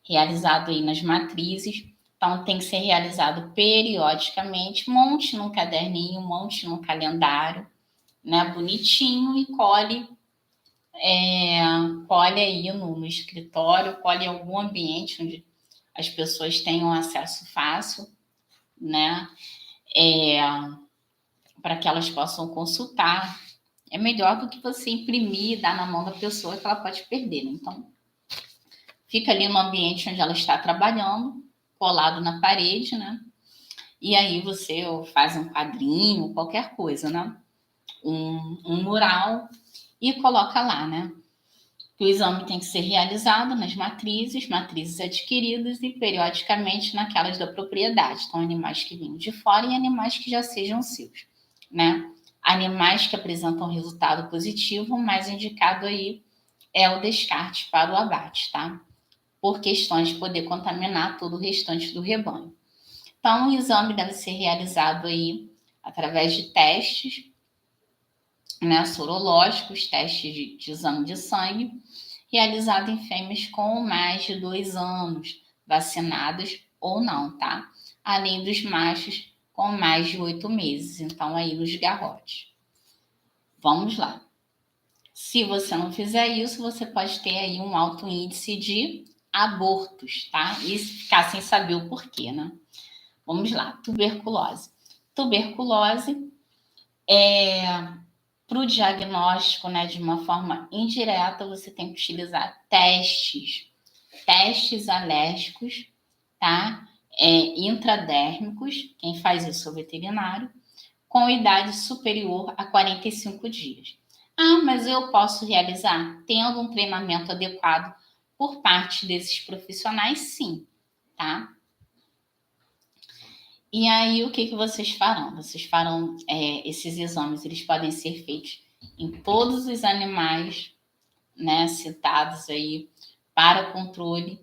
Realizado aí nas matrizes. Então, tem que ser realizado periodicamente. Monte num caderninho, monte num calendário, né? Bonitinho e colhe aí no escritório, colhe em algum ambiente onde as pessoas tenham acesso fácil, né? Para que elas possam consultar. É melhor do que você imprimir e dar na mão da pessoa que ela pode perder, né? Então, fica ali no ambiente onde ela está trabalhando, colado na parede, né? E aí você faz um quadrinho, qualquer coisa, né? Um mural e coloca lá, né? O exame tem que ser realizado nas matrizes adquiridas e periodicamente naquelas da propriedade. Então, animais que vinham de fora e animais que já sejam seus, né? Animais que apresentam resultado positivo, mais indicado aí é o descarte para o abate, tá? Por questões de poder contaminar todo o restante do rebanho. Então, o exame deve ser realizado aí através de testes, né, sorológicos, testes de exame de sangue, realizado em fêmeas com mais de 2 anos, vacinadas ou não, tá? Além dos machos com mais de 8 meses, então aí nos garrotes. Vamos lá. Se você não fizer isso, você pode ter aí um alto índice de abortos, tá? E ficar sem saber o porquê, né? Vamos lá, tuberculose. Tuberculose para o diagnóstico, né, de uma forma indireta, você tem que utilizar testes alérgicos, tá? Intradérmicos, quem faz isso é o veterinário, com idade superior a 45 dias. Mas eu posso realizar tendo um treinamento adequado por parte desses profissionais, sim, tá? E aí, o que vocês farão? Vocês farão esses exames, eles podem ser feitos em todos os animais, né, citados aí para controle,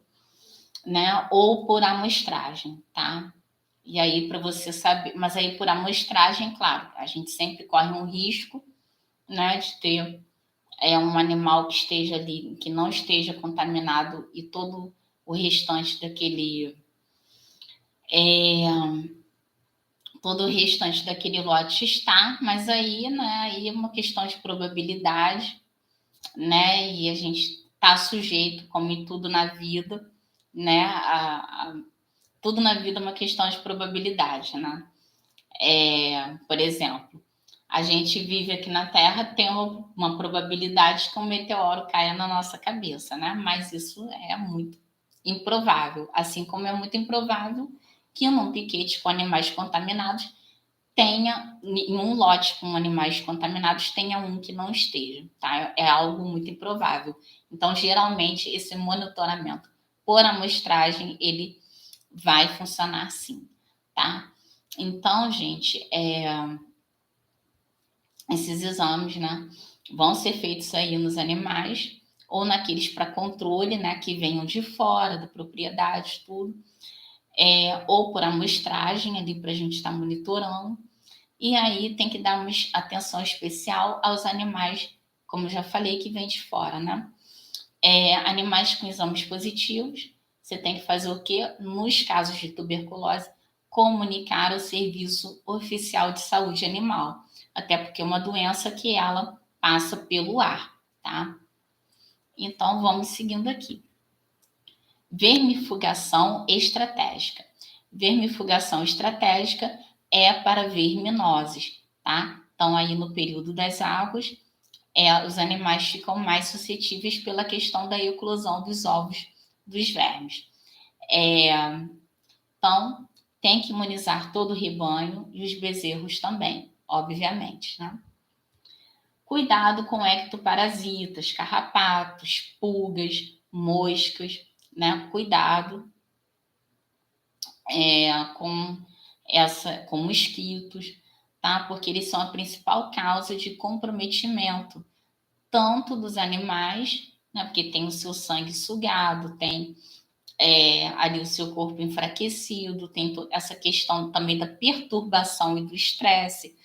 né, ou por amostragem, tá? E aí, para você saber, mas aí por amostragem, claro, a gente sempre corre um risco, né, de ter é um animal que esteja ali, que não esteja contaminado e todo o restante daquele todo o restante daquele lote está, mas aí, né, aí é uma questão de probabilidade, né, e a gente está sujeito, como em tudo na vida, né, tudo na vida é uma questão de probabilidade, né. Por exemplo, a gente vive aqui na Terra, tem uma probabilidade que um meteoro caia na nossa cabeça, né, mas isso é muito improvável, assim como é muito improvável que num piquete com animais contaminados tenha, em um lote com animais contaminados, tenha um que não esteja, tá? É algo muito improvável. Então, geralmente, esse monitoramento por amostragem, ele vai funcionar sim, tá? Então, gente, esses exames, né, vão ser feitos aí nos animais ou naqueles para controle, né, que venham de fora da propriedade, tudo, ou por amostragem ali para a gente estar monitorando. E aí tem que dar uma atenção especial aos animais, como eu já falei, que vem de fora, né? Animais com exames positivos, você tem que fazer o quê? Nos casos de tuberculose, comunicar ao Serviço Oficial de Saúde Animal, até porque é uma doença que ela passa pelo ar, tá? Então vamos seguindo aqui. Vermifugação estratégica. Vermifugação estratégica é para verminoses, tá? Então, aí no período das águas, os animais ficam mais suscetíveis pela questão da eclosão dos ovos dos vermes. Então, tem que imunizar todo o rebanho e os bezerros também, obviamente, né? Cuidado com ectoparasitas, carrapatos, pulgas, moscas, né? Cuidado com mosquitos, tá? Porque eles são a principal causa de comprometimento, tanto dos animais, né? Porque tem o seu sangue sugado, tem ali o seu corpo enfraquecido, tem essa questão também da perturbação e do estresse,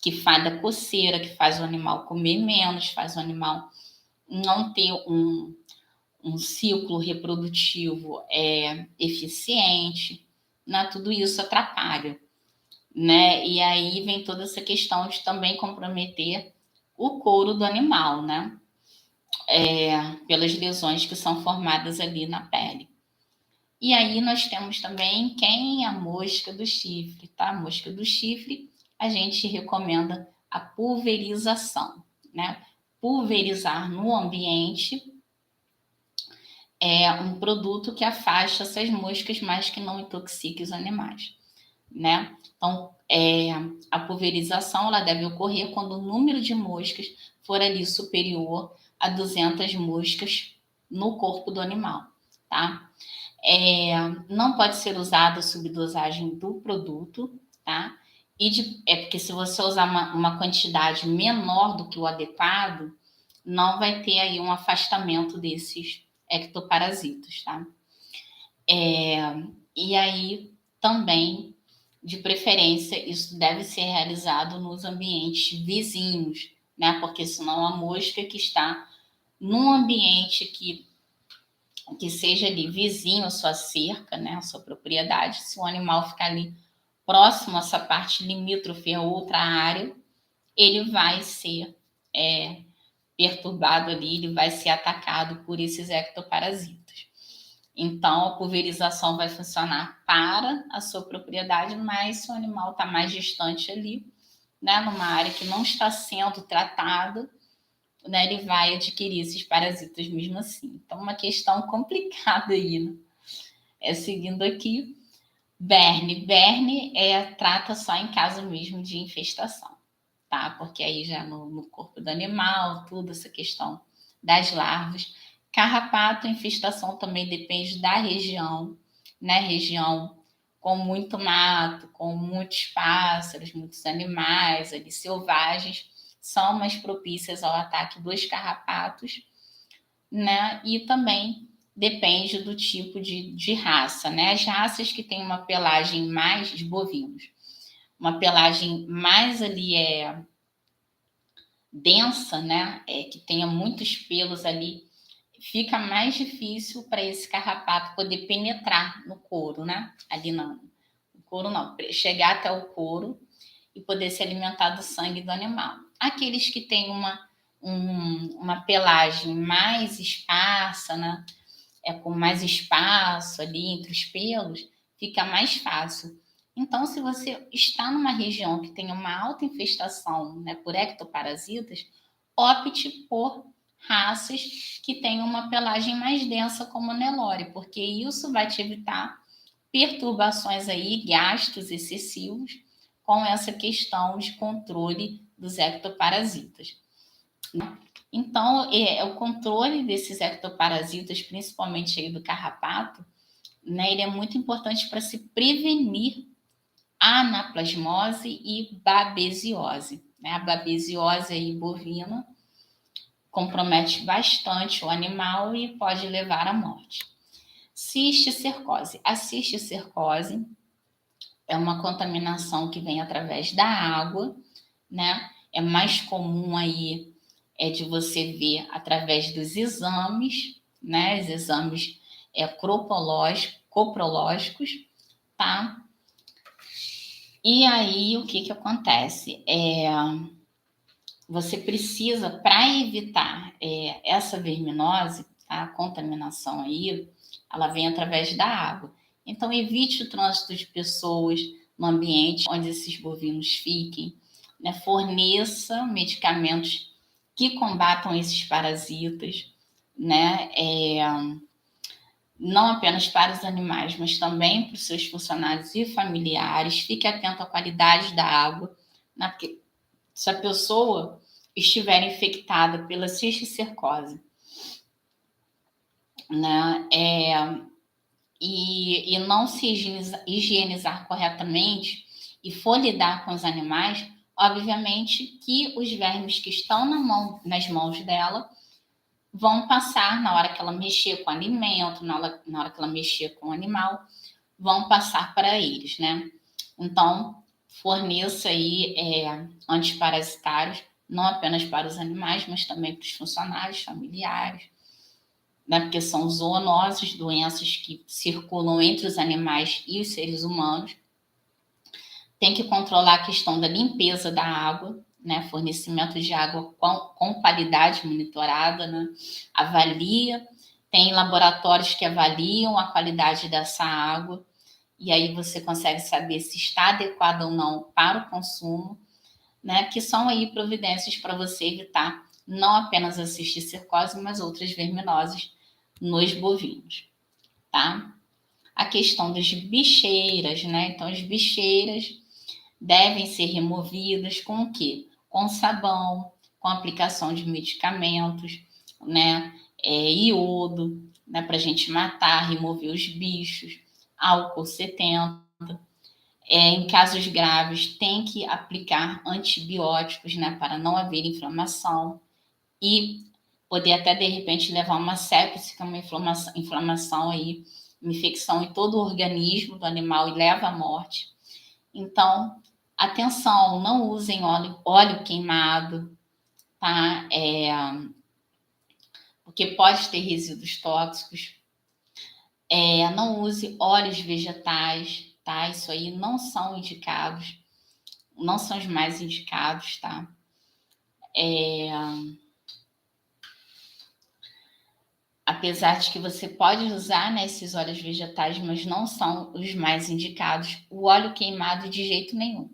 que faz da coceira, que faz o animal comer menos, faz o animal não ter um ciclo reprodutivo eficiente, né? Tudo isso atrapalha, né? E aí vem toda essa questão de também comprometer o couro do animal, né? Pelas lesões que são formadas ali na pele. E aí nós temos também a mosca do chifre, tá? A mosca do chifre, a gente recomenda a pulverização, né? Pulverizar no ambiente é um produto que afasta essas moscas, mas que não intoxique os animais, né? Então, a pulverização ela deve ocorrer quando o número de moscas for ali superior a 200 moscas no corpo do animal, tá? Não pode ser usada a subdosagem do produto, tá? Porque se você usar uma quantidade menor do que o adequado, não vai ter aí um afastamento desses ectoparasitas, tá? E aí também, de preferência, isso deve ser realizado nos ambientes vizinhos, né? Porque senão a mosca que está num ambiente que seja ali vizinho à sua cerca, né? À sua propriedade, se o animal ficar ali próximo a essa parte limítrofe a outra área, ele vai ser perturbado ali, ele vai ser atacado por esses ectoparasitas. Então, a pulverização vai funcionar para a sua propriedade, mas se o animal está mais distante ali, né, numa área que não está sendo tratada, né, ele vai adquirir esses parasitas mesmo assim. Então, uma questão complicada aí, né? Seguindo aqui, berne. Berne trata só em caso mesmo de infestação, tá? Porque aí já no corpo do animal, tudo essa questão das larvas. Carrapato, infestação também depende da região, né? Região com muito mato, com muitos pássaros, muitos animais ali selvagens, são mais propícias ao ataque dos carrapatos, né? E também depende do tipo de raça, né? As raças que têm uma pelagem mais de bovinos, uma pelagem mais ali densa, né, que tenha muitos pelos ali, fica mais difícil para esse carrapato poder penetrar no couro, né? Ali não. No couro não, chegar até o couro e poder se alimentar do sangue do animal. Aqueles que têm uma pelagem mais esparsa, né? Com mais espaço ali entre os pelos, fica mais fácil. Então, se você está numa região que tem uma alta infestação, né, por ectoparasitas, opte por raças que tenham uma pelagem mais densa, como o Nelore, porque isso vai te evitar perturbações aí, gastos excessivos com essa questão de controle dos ectoparasitas. Então, o controle desses ectoparasitas, principalmente aí do carrapato, né, ele é muito importante para se prevenir a anaplasmose e babesiose. Né? A babesiose aí bovina compromete bastante o animal e pode levar à morte. Cisticercose. A cisticercose é uma contaminação que vem através da água, né? É mais comum aí de você ver através dos exames, né? Os exames coprológicos, tá? E aí o que acontece? Você precisa, para evitar essa verminose, tá? A contaminação aí, ela vem através da água. Então, evite o trânsito de pessoas no ambiente onde esses bovinos fiquem, né? Forneça medicamentos que combatam esses parasitas, né? Não apenas para os animais, mas também para os seus funcionários e familiares. Fique atento à qualidade da água, né? Porque se a pessoa estiver infectada pela cisticercose, né, e não se higienizar corretamente e for lidar com os animais, obviamente que os vermes que estão nas mãos dela vão passar na hora que ela mexer com o alimento, na hora que ela mexer com o animal, vão passar para eles, né? Então, forneça aí antiparasitários, não apenas para os animais, mas também para os funcionários, familiares, né? Porque são zoonoses, doenças que circulam entre os animais e os seres humanos. Tem que controlar a questão da limpeza da água, né? Fornecimento de água com qualidade monitorada, né? Avalia, tem laboratórios que avaliam a qualidade dessa água, e aí você consegue saber se está adequado ou não para o consumo, né? Que são aí providências para você evitar não apenas a cisticercose, mas outras verminoses nos bovinos, tá? A questão das bicheiras, né? Então, as bicheiras devem ser removidas com o quê? Com sabão, com aplicação de medicamentos, né? Iodo, né? Para a gente matar, remover os bichos, álcool 70. Em casos graves, tem que aplicar antibióticos, né? Para não haver inflamação e poder até, de repente, levar uma sepse, que é uma inflamação aí, uma infecção em todo o organismo do animal e leva à morte. Então, atenção, não usem óleo queimado, tá? Porque pode ter resíduos tóxicos. Não use óleos vegetais, tá? Isso aí não são indicados, não são os mais indicados, tá? Apesar de que você pode usar, né, esses óleos vegetais, mas não são os mais indicados. O óleo queimado de jeito nenhum.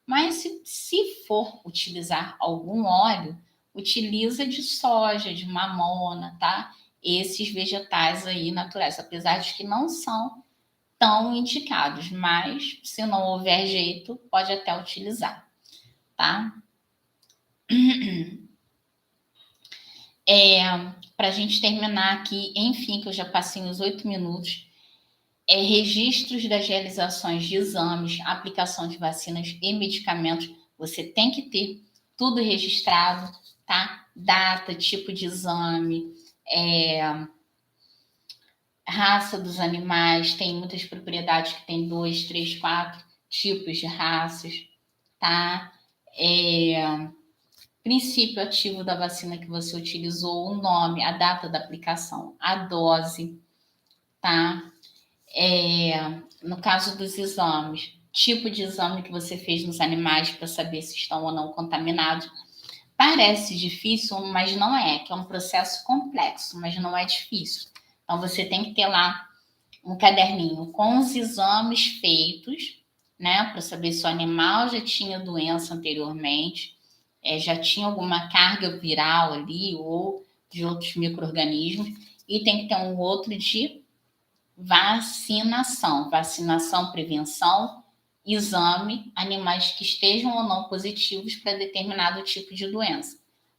Mas se for utilizar algum óleo, utiliza de soja, de mamona, tá? Esses vegetais aí naturais, apesar de que não são tão indicados, mas se não houver jeito, pode até utilizar, tá? Para a gente terminar aqui, enfim, que eu já passei os 8 minutos, registros das realizações de exames, aplicação de vacinas e medicamentos, você tem que ter tudo registrado, tá? Data, tipo de exame, raça dos animais, tem muitas propriedades que tem 2, 3, 4 tipos de raças, tá? princípio ativo da vacina que você utilizou, o nome, a data da aplicação, a dose, tá? No caso dos exames, tipo de exame que você fez nos animais para saber se estão ou não contaminados. Parece difícil, mas não é, que é um processo complexo, mas não é difícil. Então, você tem que ter lá um caderninho com os exames feitos, né, para saber se o animal já tinha doença anteriormente, já tinha alguma carga viral ali ou de outros micro-organismos, e tem que ter um outro de vacinação, prevenção, exame, animais que estejam ou não positivos para determinado tipo de doença.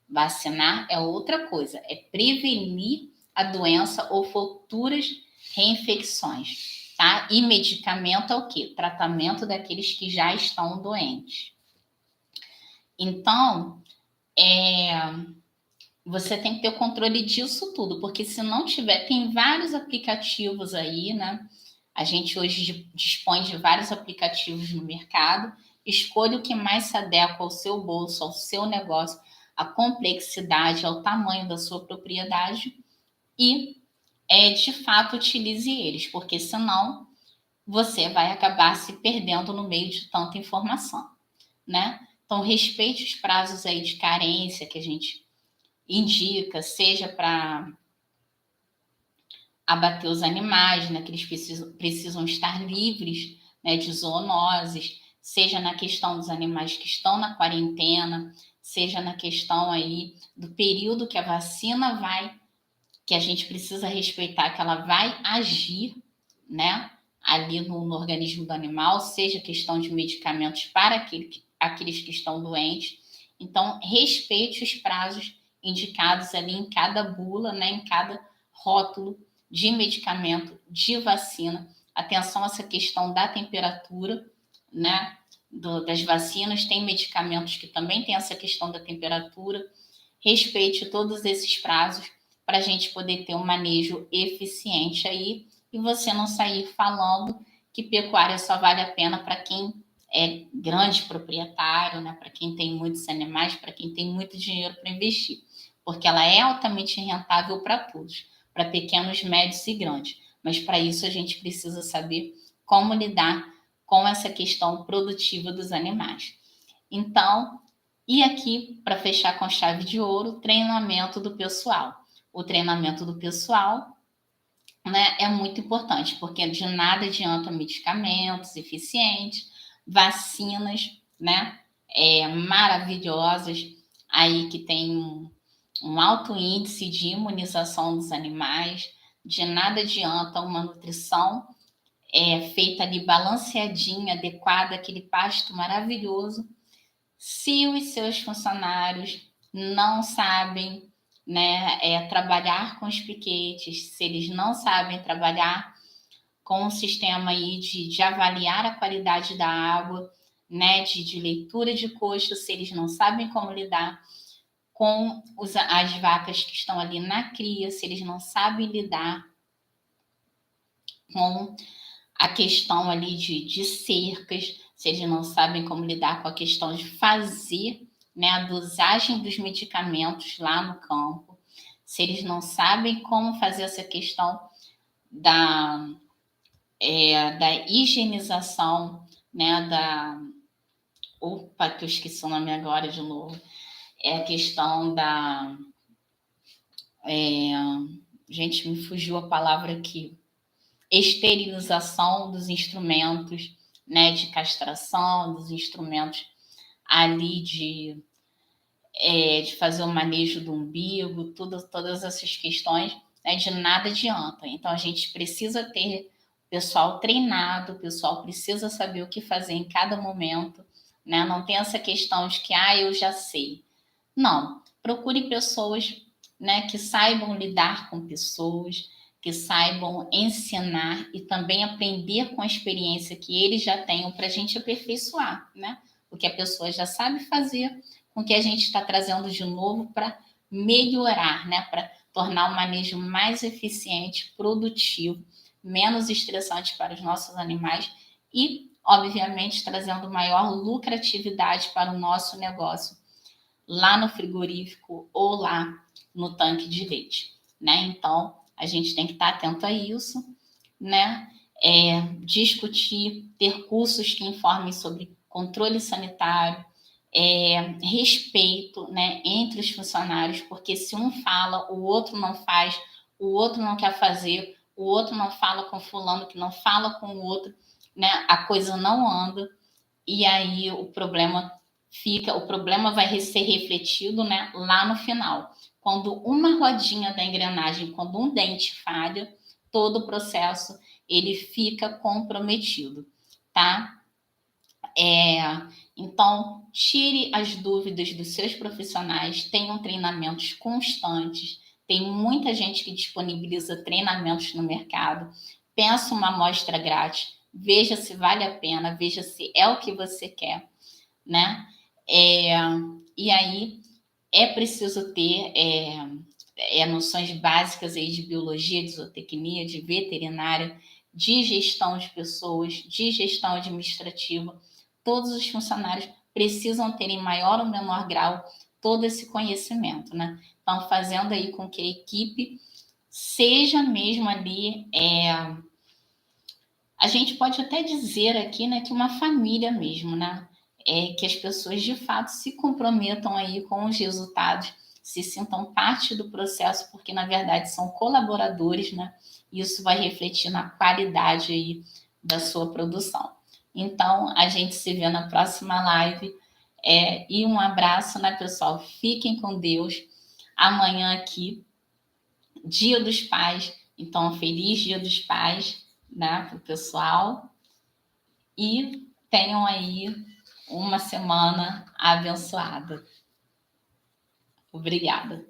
Vacinar é outra coisa, é prevenir a doença ou futuras reinfecções, tá? E medicamento é o quê? Tratamento daqueles que já estão doentes. Então, você tem que ter o controle disso tudo, porque se não tiver, tem vários aplicativos aí, né? A gente hoje dispõe de vários aplicativos no mercado. Escolha o que mais se adequa ao seu bolso, ao seu negócio, à complexidade, ao tamanho da sua propriedade e, de fato, utilize eles, porque senão você vai acabar se perdendo no meio de tanta informação, né? Então, respeite os prazos aí de carência que a gente indica, seja para abater os animais, né, que eles precisam estar livres, né, de zoonoses, seja na questão dos animais que estão na quarentena, seja na questão aí do período que a vacina que a gente precisa respeitar, que ela vai agir, né, ali no organismo do animal, seja questão de medicamentos para aqueles que estão doentes. Então, respeite os prazos indicados ali em cada bula, né, em cada rótulo de medicamento, de vacina. Atenção a essa questão da temperatura, né, das vacinas. Tem medicamentos que também tem essa questão da temperatura. Respeite todos esses prazos para a gente poder ter um manejo eficiente aí e você não sair falando que pecuária só vale a pena para quem é grande proprietário, né? Para quem tem muitos animais, para quem tem muito dinheiro para investir, porque ela é altamente rentável para todos, para pequenos, médios e grandes. Mas para isso a gente precisa saber como lidar com essa questão produtiva dos animais. Então, e aqui, para fechar com chave de ouro, treinamento do pessoal. O treinamento do pessoal, né, é muito importante, porque de nada adianta medicamentos eficientes, vacinas, né, maravilhosas, aí que tem um alto índice de imunização dos animais, de nada adianta uma nutrição feita ali balanceadinha, adequada, aquele pasto maravilhoso, se os seus funcionários não sabem, né, trabalhar com os piquetes, se eles não sabem trabalhar com o sistema aí de avaliar a qualidade da água, né, de leitura de coxo, se eles não sabem como lidar com as vacas que estão ali na cria, se eles não sabem lidar com a questão ali de cercas, se eles não sabem como lidar com a questão de fazer, né, a dosagem dos medicamentos lá no campo, se eles não sabem como fazer essa questão da higienização, né, opa, que eu esqueci o nome agora de novo, é a questão gente, me fugiu a palavra aqui, esterilização dos instrumentos, né, de castração, dos instrumentos ali de fazer o manejo do umbigo, todas essas questões, né, de nada adianta. Então, a gente precisa ter pessoal treinado, o pessoal precisa saber o que fazer em cada momento, né? Não tem essa questão de que, eu já sei. Não, procure pessoas, né, que saibam lidar com pessoas, que saibam ensinar e também aprender com a experiência que eles já tenham para a gente aperfeiçoar, né? O que a pessoa já sabe fazer, com o que a gente está trazendo de novo para melhorar, né? Para tornar o manejo mais eficiente, produtivo, menos estressante para os nossos animais e, obviamente, trazendo maior lucratividade para o nosso negócio lá no frigorífico ou lá no tanque de leite, né? Então, a gente tem que estar atento a isso, né? Discutir, ter cursos que informem sobre controle sanitário, respeito, né, entre os funcionários, porque se um fala, o outro não faz, o outro não quer fazer, o outro não fala com fulano, que não fala com o outro, né, a coisa não anda, e aí o problema vai ser refletido, né, lá no final. Quando uma rodinha da engrenagem, quando um dente falha, todo o processo ele fica comprometido, tá? Então, tire as dúvidas dos seus profissionais, tenham treinamentos constantes. Tem muita gente que disponibiliza treinamentos no mercado. Peça uma amostra grátis, veja se vale a pena, veja se é o que você quer, né? E aí é preciso ter noções básicas aí de biologia, de zootecnia, de veterinária, de gestão de pessoas, de gestão administrativa. Todos os funcionários precisam ter em maior ou menor grau todo esse conhecimento, né? Então, fazendo aí com que a equipe seja mesmo ali, a gente pode até dizer aqui, né, que uma família mesmo, né? Que as pessoas de fato se comprometam aí com os resultados, se sintam parte do processo, porque na verdade são colaboradores, né? Isso vai refletir na qualidade aí da sua produção. Então, a gente se vê na próxima live. E um abraço, né, pessoal? Fiquem com Deus. Amanhã aqui, Dia dos Pais. Então, feliz Dia dos Pais, né, para o pessoal. E tenham aí uma semana abençoada. Obrigada.